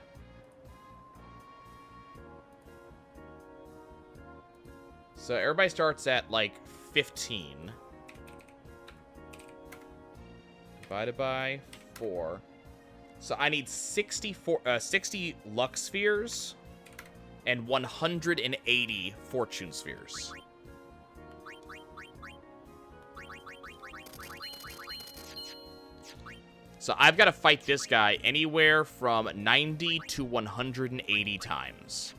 Speaker 1: So everybody starts at, like, 15. Divided by 4. So I need 60 luck spheres and 180 fortune spheres. So I've got to fight this guy anywhere from 90 to 180 times.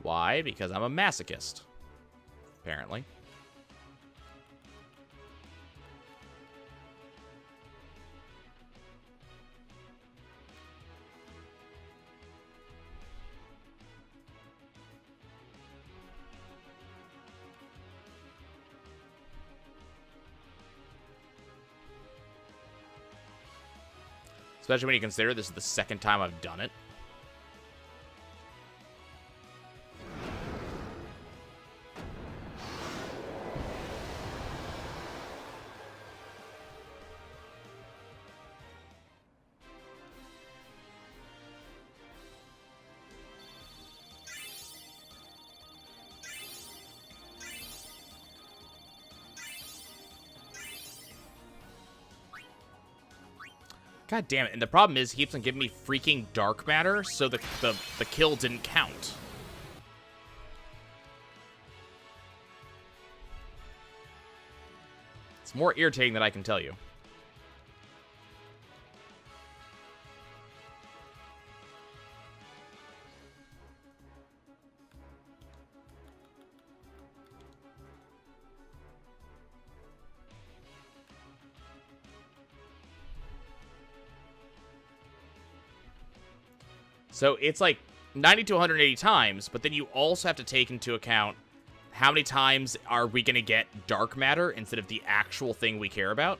Speaker 1: Why? Because I'm a masochist. Apparently. Especially when you consider this is the second time I've done it. God damn it. And the problem is he keeps on giving me freaking dark matter, so the kill didn't count. It's more irritating than I can tell you. So it's like 90 to 180 times, but then you also have to take into account how many times are we going to get dark matter instead of the actual thing we care about.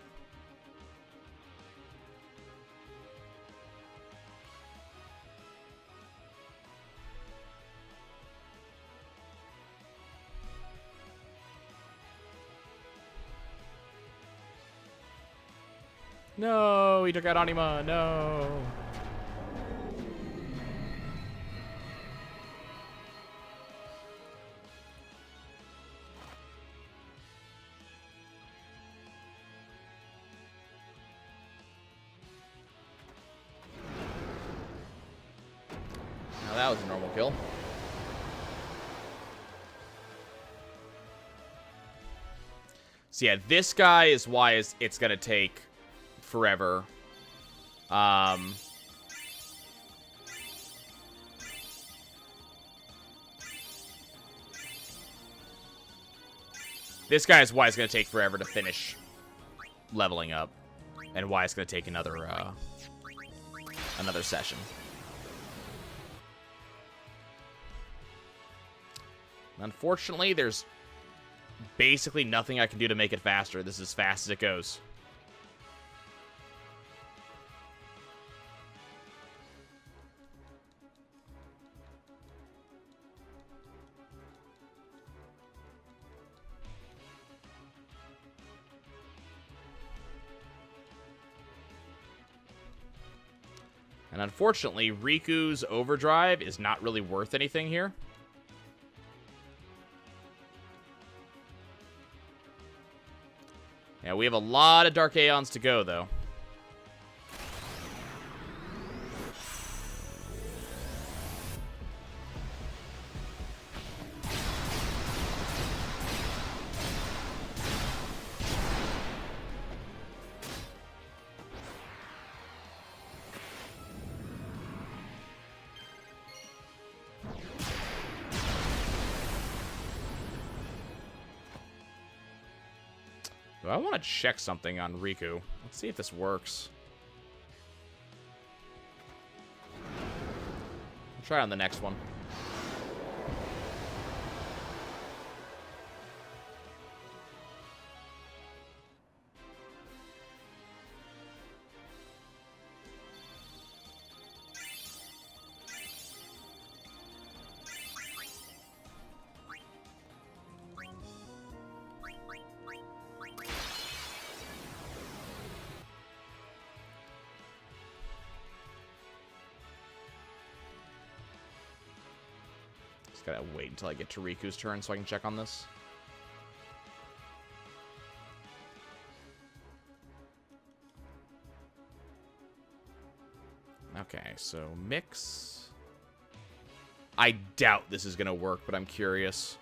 Speaker 1: No, he took out Anima. No. Now that was a normal kill. So yeah, this guy is why it's gonna take forever. This guy is why it's gonna take forever to finish leveling up, and why it's gonna take another session. Unfortunately, there's basically nothing I can do to make it faster. This is as fast as it goes. And unfortunately, Riku's overdrive is not really worth anything here. Yeah, we have a lot of Dark Aeons to go, though. I want to check something on Riku. Let's see if this works. I'll try on the next one. Gotta wait until I get to Riku's turn so I can check on this. Okay, so mix. I doubt this is gonna work, but I'm curious.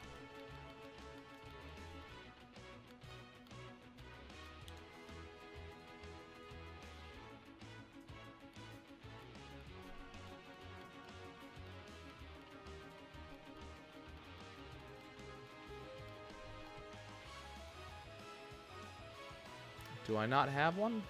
Speaker 1: Do I not have one?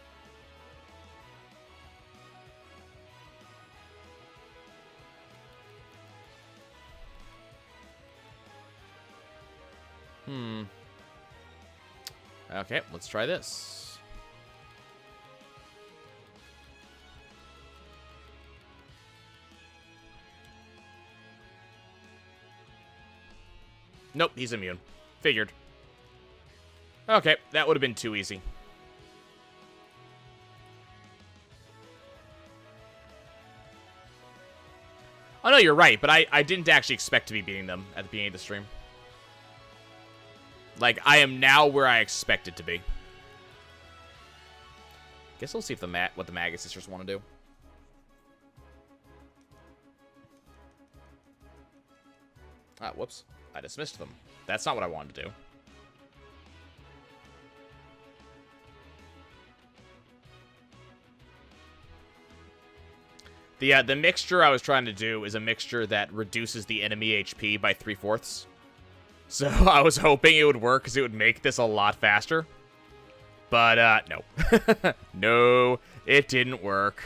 Speaker 1: Okay, let's try this. Nope, he's immune. Figured. Okay, that would have been too easy. Oh, no, you're right, but I didn't actually expect to be beating them at the beginning of the stream. Like, I am now where I expected to be. Guess we'll see if what the Magus Sisters want to do. Ah, whoops. I dismissed them. That's not what I wanted to do. The mixture I was trying to do is a mixture that reduces the enemy HP by 3/4. So I was hoping it would work because it would make this a lot faster. But, no. No, it didn't work.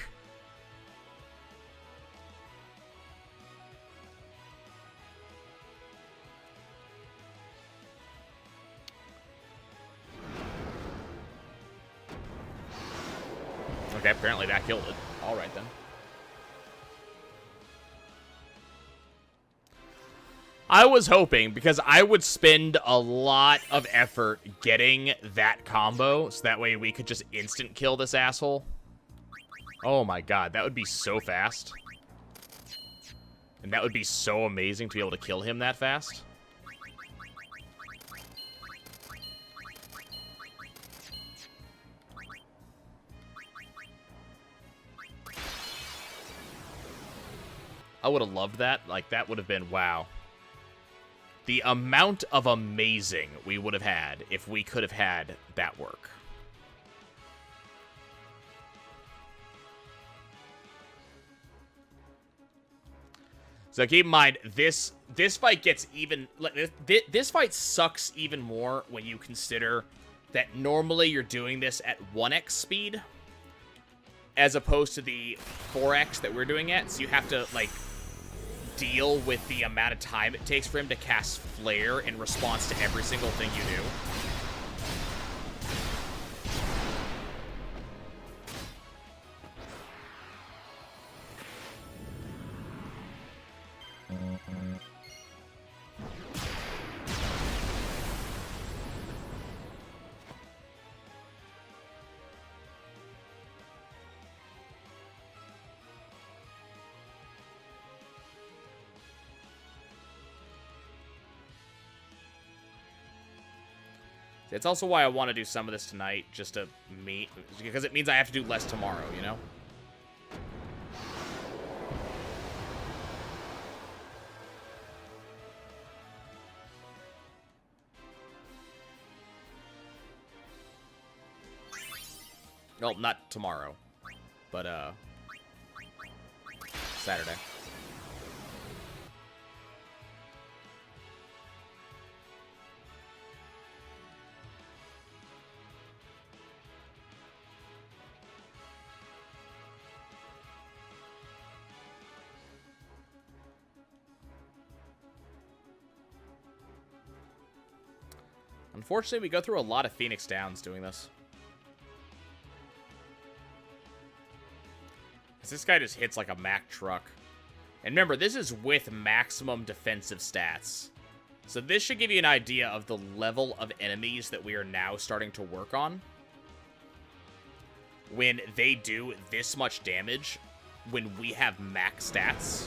Speaker 1: Okay, apparently that killed it. Alright then. I was hoping, because I would spend a lot of effort getting that combo, so that way we could just instant kill this asshole. Oh my god, that would be so fast. And that would be so amazing to be able to kill him that fast. I would have loved that. Like, that would have been wow. The amount of amazing we would have had if we could have had that work. So keep in mind, this fight gets even... This fight sucks even more when you consider that normally you're doing this at 1x speed, as opposed to the 4x that we're doing at. So you have to, like, deal with the amount of time it takes for him to cast Flare in response to every single thing you do. It's also why I want to do some of this tonight, just to meet, because it means I have to do less tomorrow, you know? Well, not tomorrow, but, Saturday. Unfortunately, we go through a lot of Phoenix Downs doing this. This guy just hits like a Mack truck. And remember, this is with maximum defensive stats. So this should give you an idea of the level of enemies that we are now starting to work on. When they do this much damage, when we have max stats.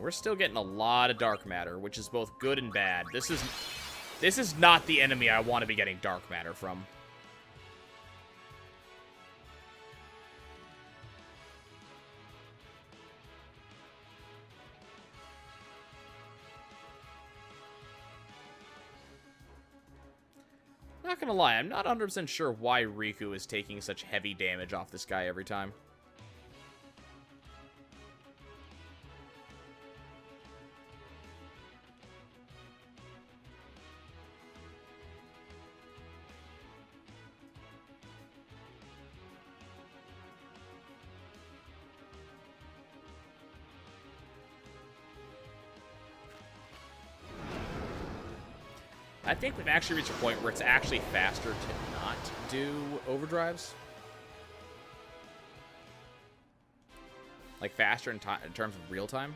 Speaker 1: We're still getting a lot of dark matter, which is both good and bad. This is not the enemy I want to be getting dark matter from. Not gonna lie, I'm not 100% sure why Riku is taking such heavy damage off this guy every time. I think we've actually reached a point where it's actually faster to not do overdrives. Like, faster in terms of real time.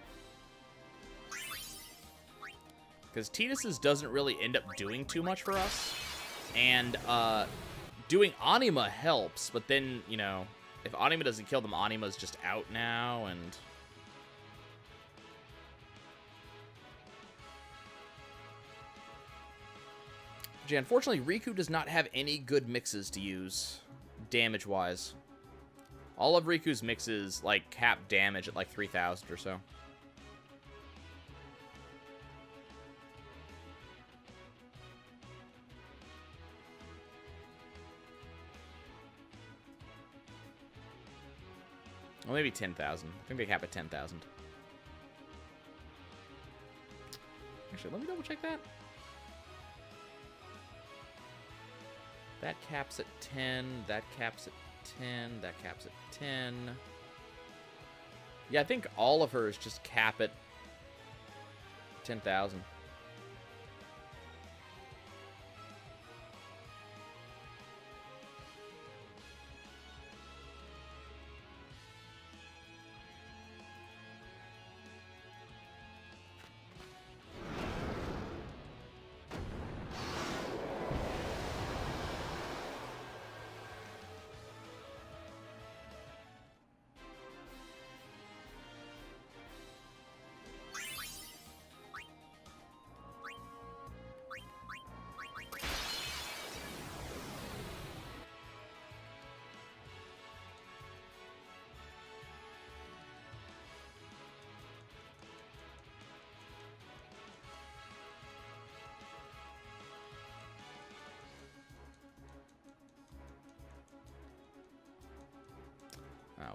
Speaker 1: Because Tidus's doesn't really end up doing too much for us. And, doing Anima helps, but then, you know, if Anima doesn't kill them, Anima's just out now, and... Unfortunately, Riku does not have any good mixes to use, damage-wise. All of Riku's mixes, like, cap damage at, like, 3,000 or so. Well, maybe 10,000. I think they cap at 10,000. Actually, let me double-check that. That caps at 10, that caps at 10, that caps at 10. Yeah, I think all of hers just cap at 10,000.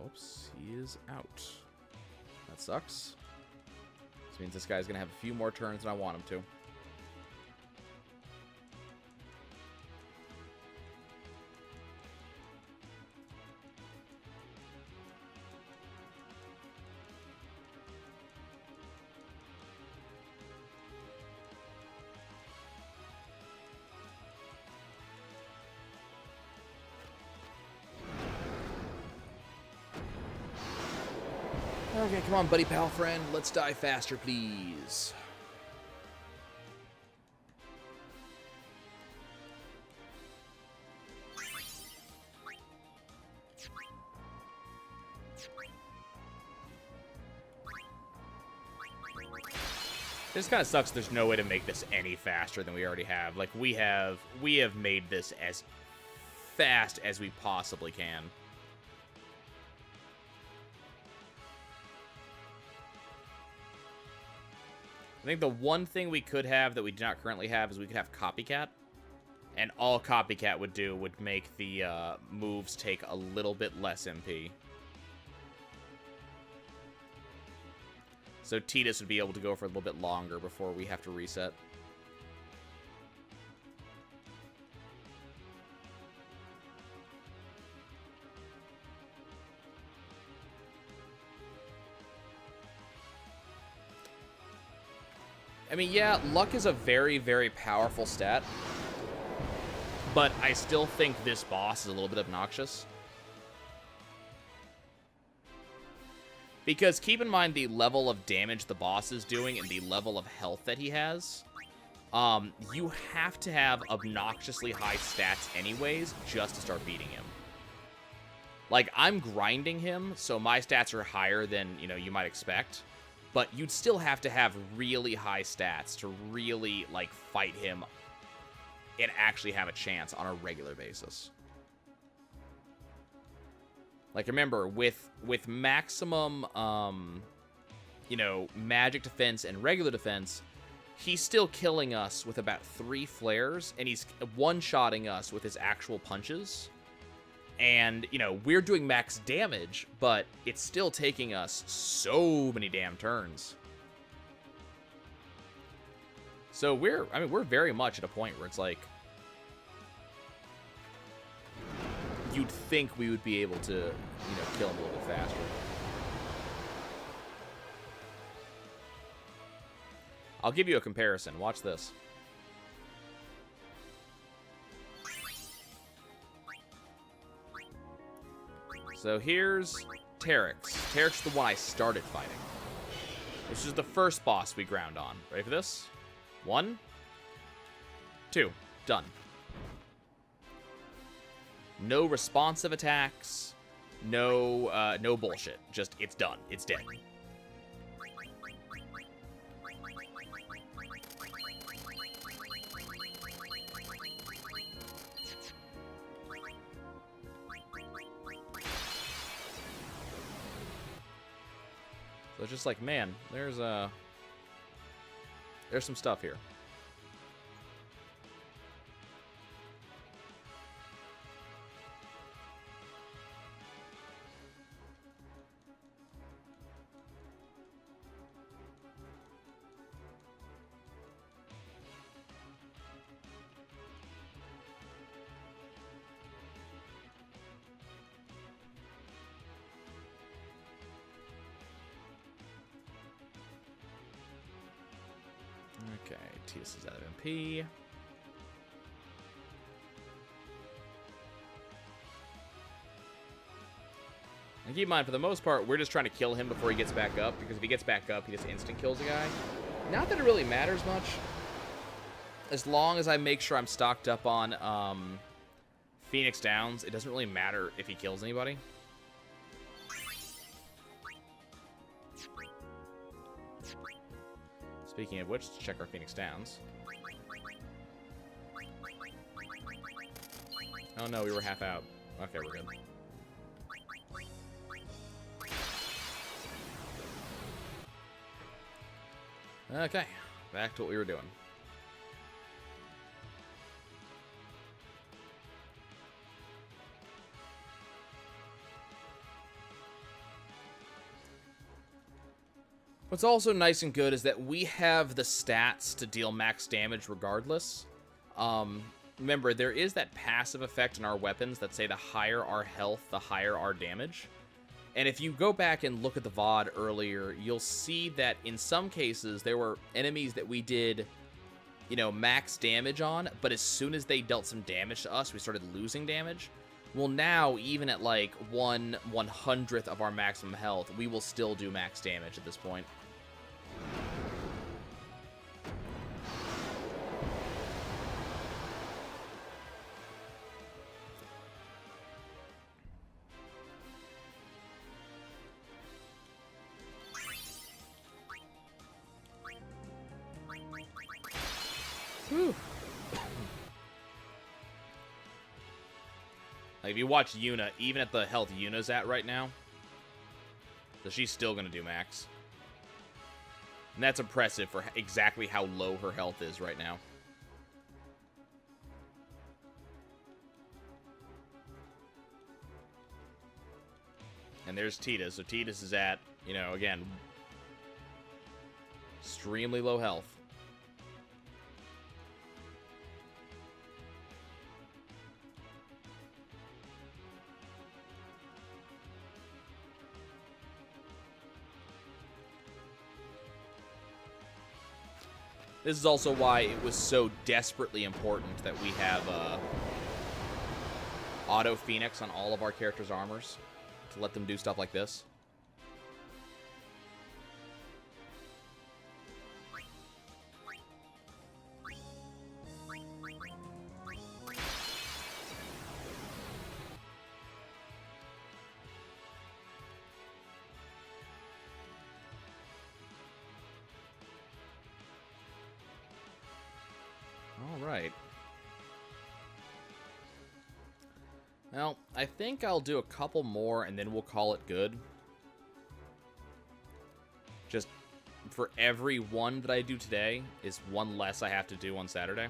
Speaker 1: Whoops. He is out. That sucks. This means this guy's going to have a few more turns than I want him to. Okay, come on, buddy pal friend. Let's die faster, please. This kind of sucks. There's no way to make this any faster than we already have. Like, we have made this as fast as we possibly can. I think the one thing we could have that we do not currently have is we could have Copycat. And all Copycat would do would make the moves take a little bit less MP. So Tidus would be able to go for a little bit longer before we have to reset. I mean, yeah, luck is a very, very powerful stat. But I still think this boss is a little bit obnoxious. Because keep in mind the level of damage the boss is doing and the level of health that he has. You have to have obnoxiously high stats anyways just to start beating him. Like, I'm grinding him, so my stats are higher than, you might expect. But you'd still have to have really high stats to really, like, fight him and actually have a chance on a regular basis. Like, remember, with maximum, magic defense and regular defense, he's still killing us with about 3 flares, and he's one-shotting us with his actual punches. And, we're doing max damage, but it's still taking us so many damn turns. So we're very much at a point where it's like, you'd think we would be able to, kill him a little bit faster. I'll give you a comparison. Watch this. So here's Terex. Terex is the one I started fighting. This is the first boss we ground on. Ready for this? 1, 2, done. No responsive attacks. No bullshit. Just, it's done. It's dead. So it's just like, man, there's some stuff here. Okay, TS is out of MP. And keep in mind, for the most part, we're just trying to kill him before he gets back up, because if he gets back up, he just instant kills a guy. Not that it really matters much. As long as I make sure I'm stocked up on Phoenix Downs, it doesn't really matter if he kills anybody. Speaking of which, let's check our Phoenix Downs. Oh no, we were half out. Okay, we're good. Okay, back to what we were doing. What's also nice and good is that we have the stats to deal max damage regardless. Remember, there is that passive effect in our weapons that say the higher our health, the higher our damage. And if you go back and look at the VOD earlier, you'll see that in some cases there were enemies that we did, you know, max damage on, but as soon as they dealt some damage to us, we started losing damage. Well, now, even at like 1/100th of our maximum health, we will still do max damage at this point. Whew. Like, if you watch Yuna, even at the health Yuna's at right now, so she's still going to do max. And that's impressive for exactly how low her health is right now. And there's Tidus. So Tidus is at, you know, again, extremely low health. This is also why it was so desperately important that we have Auto Phoenix on all of our characters' armors to let them do stuff like this. Alright. Well, I think I'll do a couple more and then we'll call it good. Just for every one that I do today is one less I have to do on Saturday.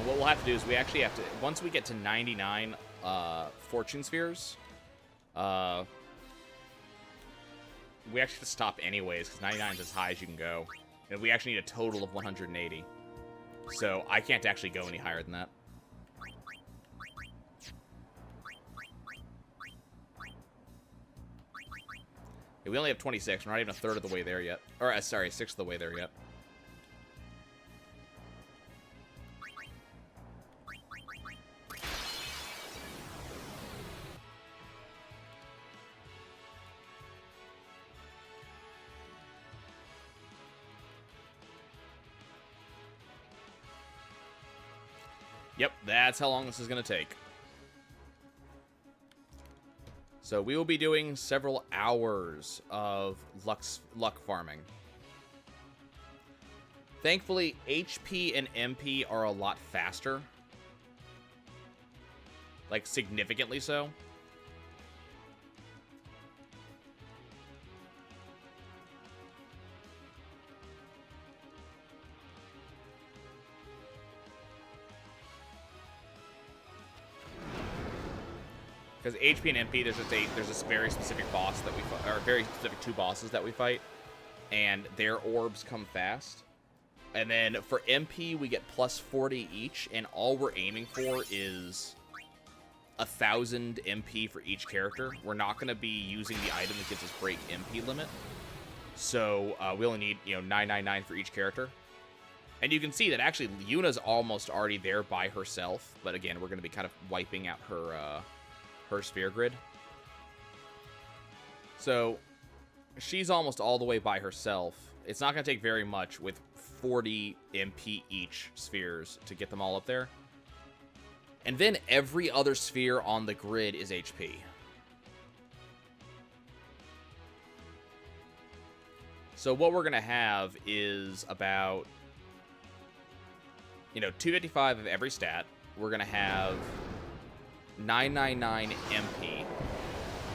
Speaker 1: What we'll have to do is we actually have to, once we get to 99 fortune spheres, we actually have to stop anyways, because 99 is as high as you can go. And we actually need a total of 180. So I can't actually go any higher than that. Yeah, we only have 26. We're not even a third of the way there yet. Or, sorry, a sixth of the way there yet. Yep, that's how long this is going to take. So we will be doing several hours of luck farming. Thankfully, HP and MP are a lot faster. Like, significantly so. Because HP and MP, there's a very specific boss that we fight, or very specific two bosses that we fight, and their orbs come fast. And then for MP, we get plus 40 each, and all we're aiming for is 1,000 MP for each character. We're not going to be using the item that gives us break MP limit, so we only need 999 for each character. And you can see that actually Yuna's almost already there by herself, but again, we're going to be kind of wiping out her sphere grid. So she's almost all the way by herself. It's not going to take very much with 40 MP each spheres to get them all up there. And then every other sphere on the grid is HP. So what we're going to have is about 255 of every stat. We're going to have 999 MP,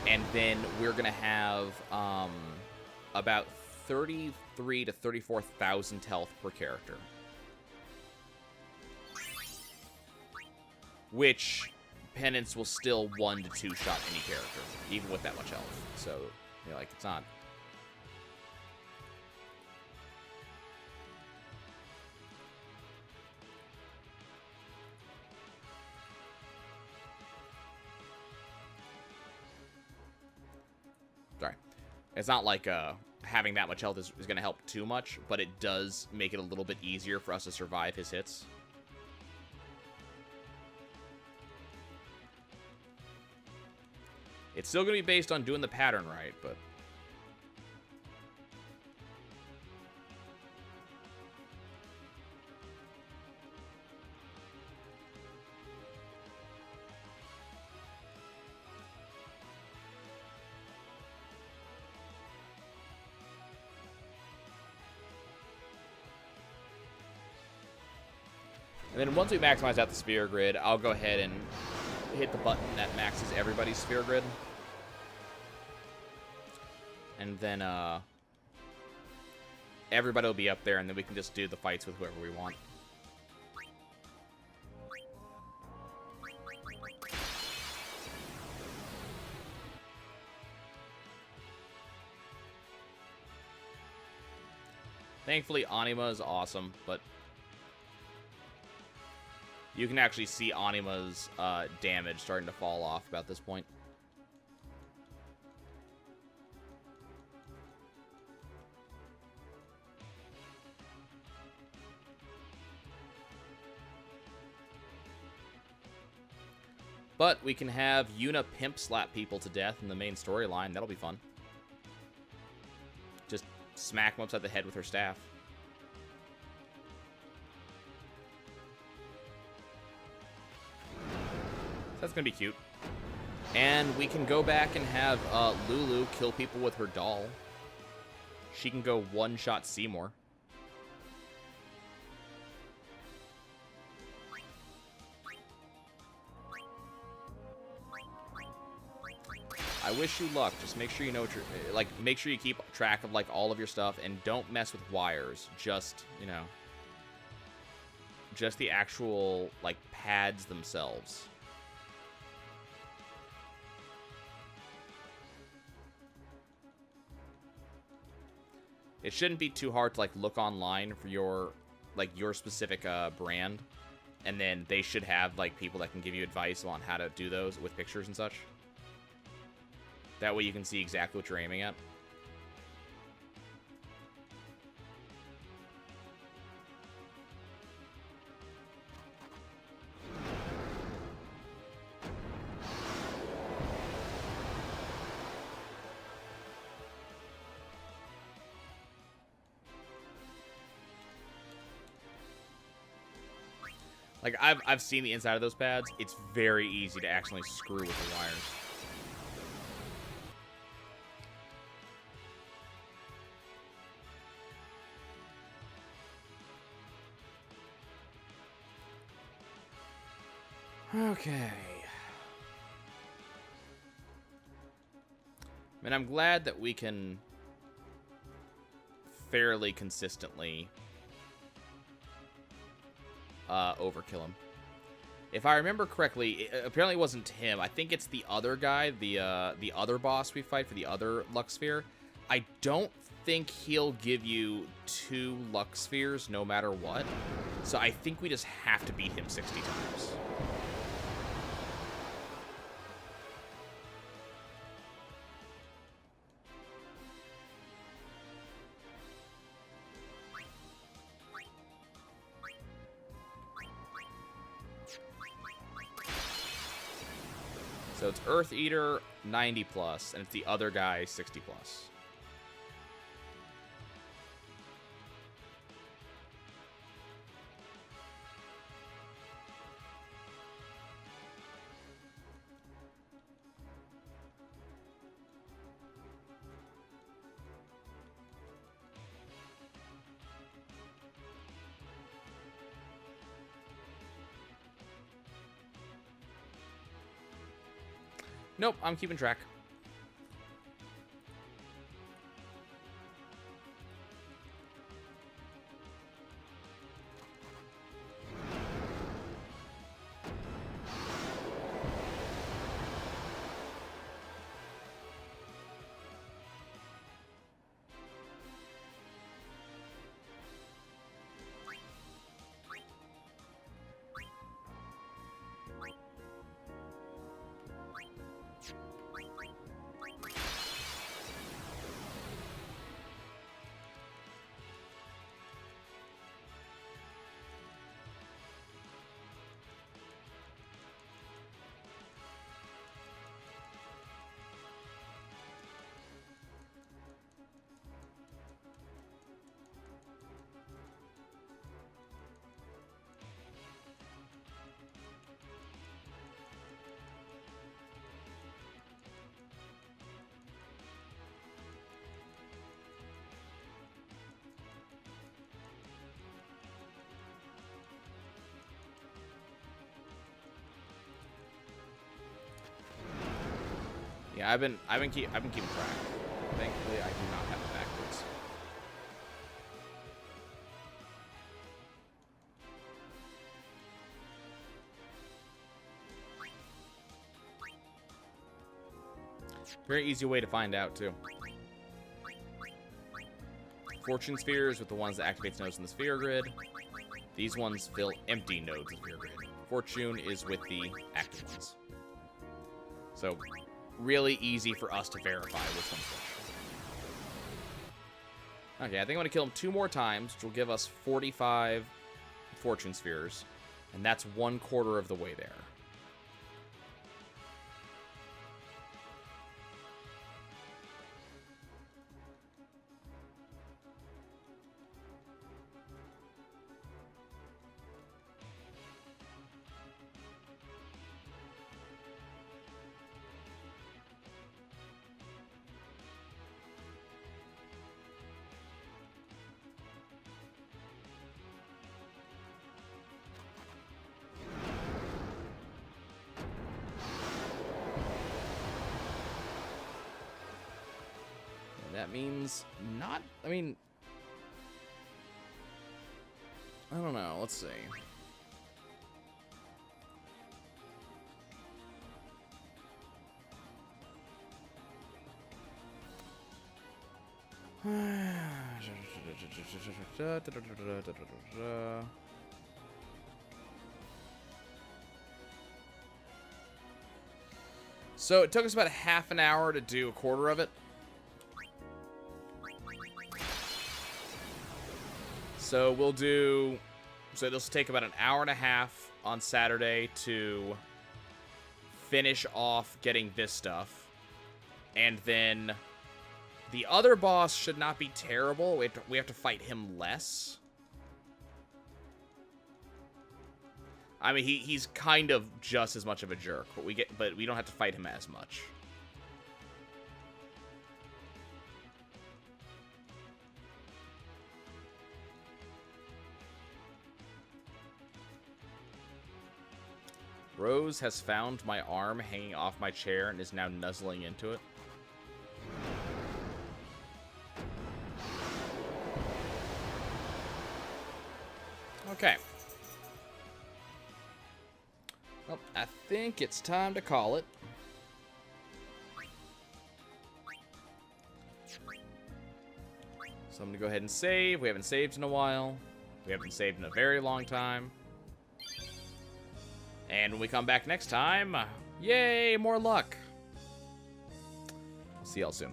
Speaker 1: and then we're gonna have about 33 to 34,000 health per character, which Penance will still 1 to 2 shot any character, even with that much health. So, you know, like, it's not. Sorry. It's not like having that much health is going to help too much, but it does make it a little bit easier for us to survive his hits. It's still going to be based on doing the pattern right, but... And then once we maximize out the sphere grid, I'll go ahead and hit the button that maxes everybody's sphere grid. And then everybody will be up there, and then we can just do the fights with whoever we want. Thankfully, Anima is awesome, but you can actually see Anima's damage starting to fall off about this point. But we can have Yuna pimp slap people to death in the main storyline. That'll be fun. Just smack them upside the head with her staff. That's going to be cute. And we can go back and have Lulu kill people with her doll. She can go one-shot Seymour. I wish you luck. Just make sure you know what you're... Like, make sure you keep track of, like, all of your stuff. And don't mess with wires. Just, you know... Just the actual, like, pads themselves. It shouldn't be too hard to, like, look online for your, like, your specific brand. And then they should have, like, people that can give you advice on how to do those with pictures and such. That way you can see exactly what you're aiming at. Like, I've seen the inside of those pads. It's very easy to accidentally screw with the wires. Okay. I mean, I'm glad that we can fairly consistently overkill him. If I remember correctly, apparently it wasn't him. I think it's the other guy, the other boss we fight for the other Lux Sphere. I don't think he'll give you 2 Lux Spheres no matter what. So I think we just have to beat him 60 times. So it's Earth Eater 90 plus, and it's the other guy 60 plus. Nope, I'm keeping track. Yeah, I've been keeping track. Thankfully, I do not have it backwards. Very easy way to find out too. Fortune spheres with the ones that activates nodes in the sphere grid. These ones fill empty nodes in the sphere grid. Fortune is with the active ones. So, really easy for us to verify which one's which. Okay, I think I'm going to kill him 2 more times, which will give us 45 Fortune Spheres. And that's 1/4 of the way there. That means not, I mean, I don't know, let's see. So it took us about half an hour to do 1/4 of it. So we'll do, so this will take about an hour and a half on Saturday to finish off getting this stuff. And then the other boss should not be terrible. We have to fight him less. I mean, he's kind of just as much of a jerk, but we don't have to fight him as much. Rose has found my arm hanging off my chair and is now nuzzling into it. Okay. Well, I think it's time to call it. So I'm going to go ahead and save. We haven't saved in a while. We haven't saved in a very long time. And when we come back next time, yay, more luck. See y'all soon.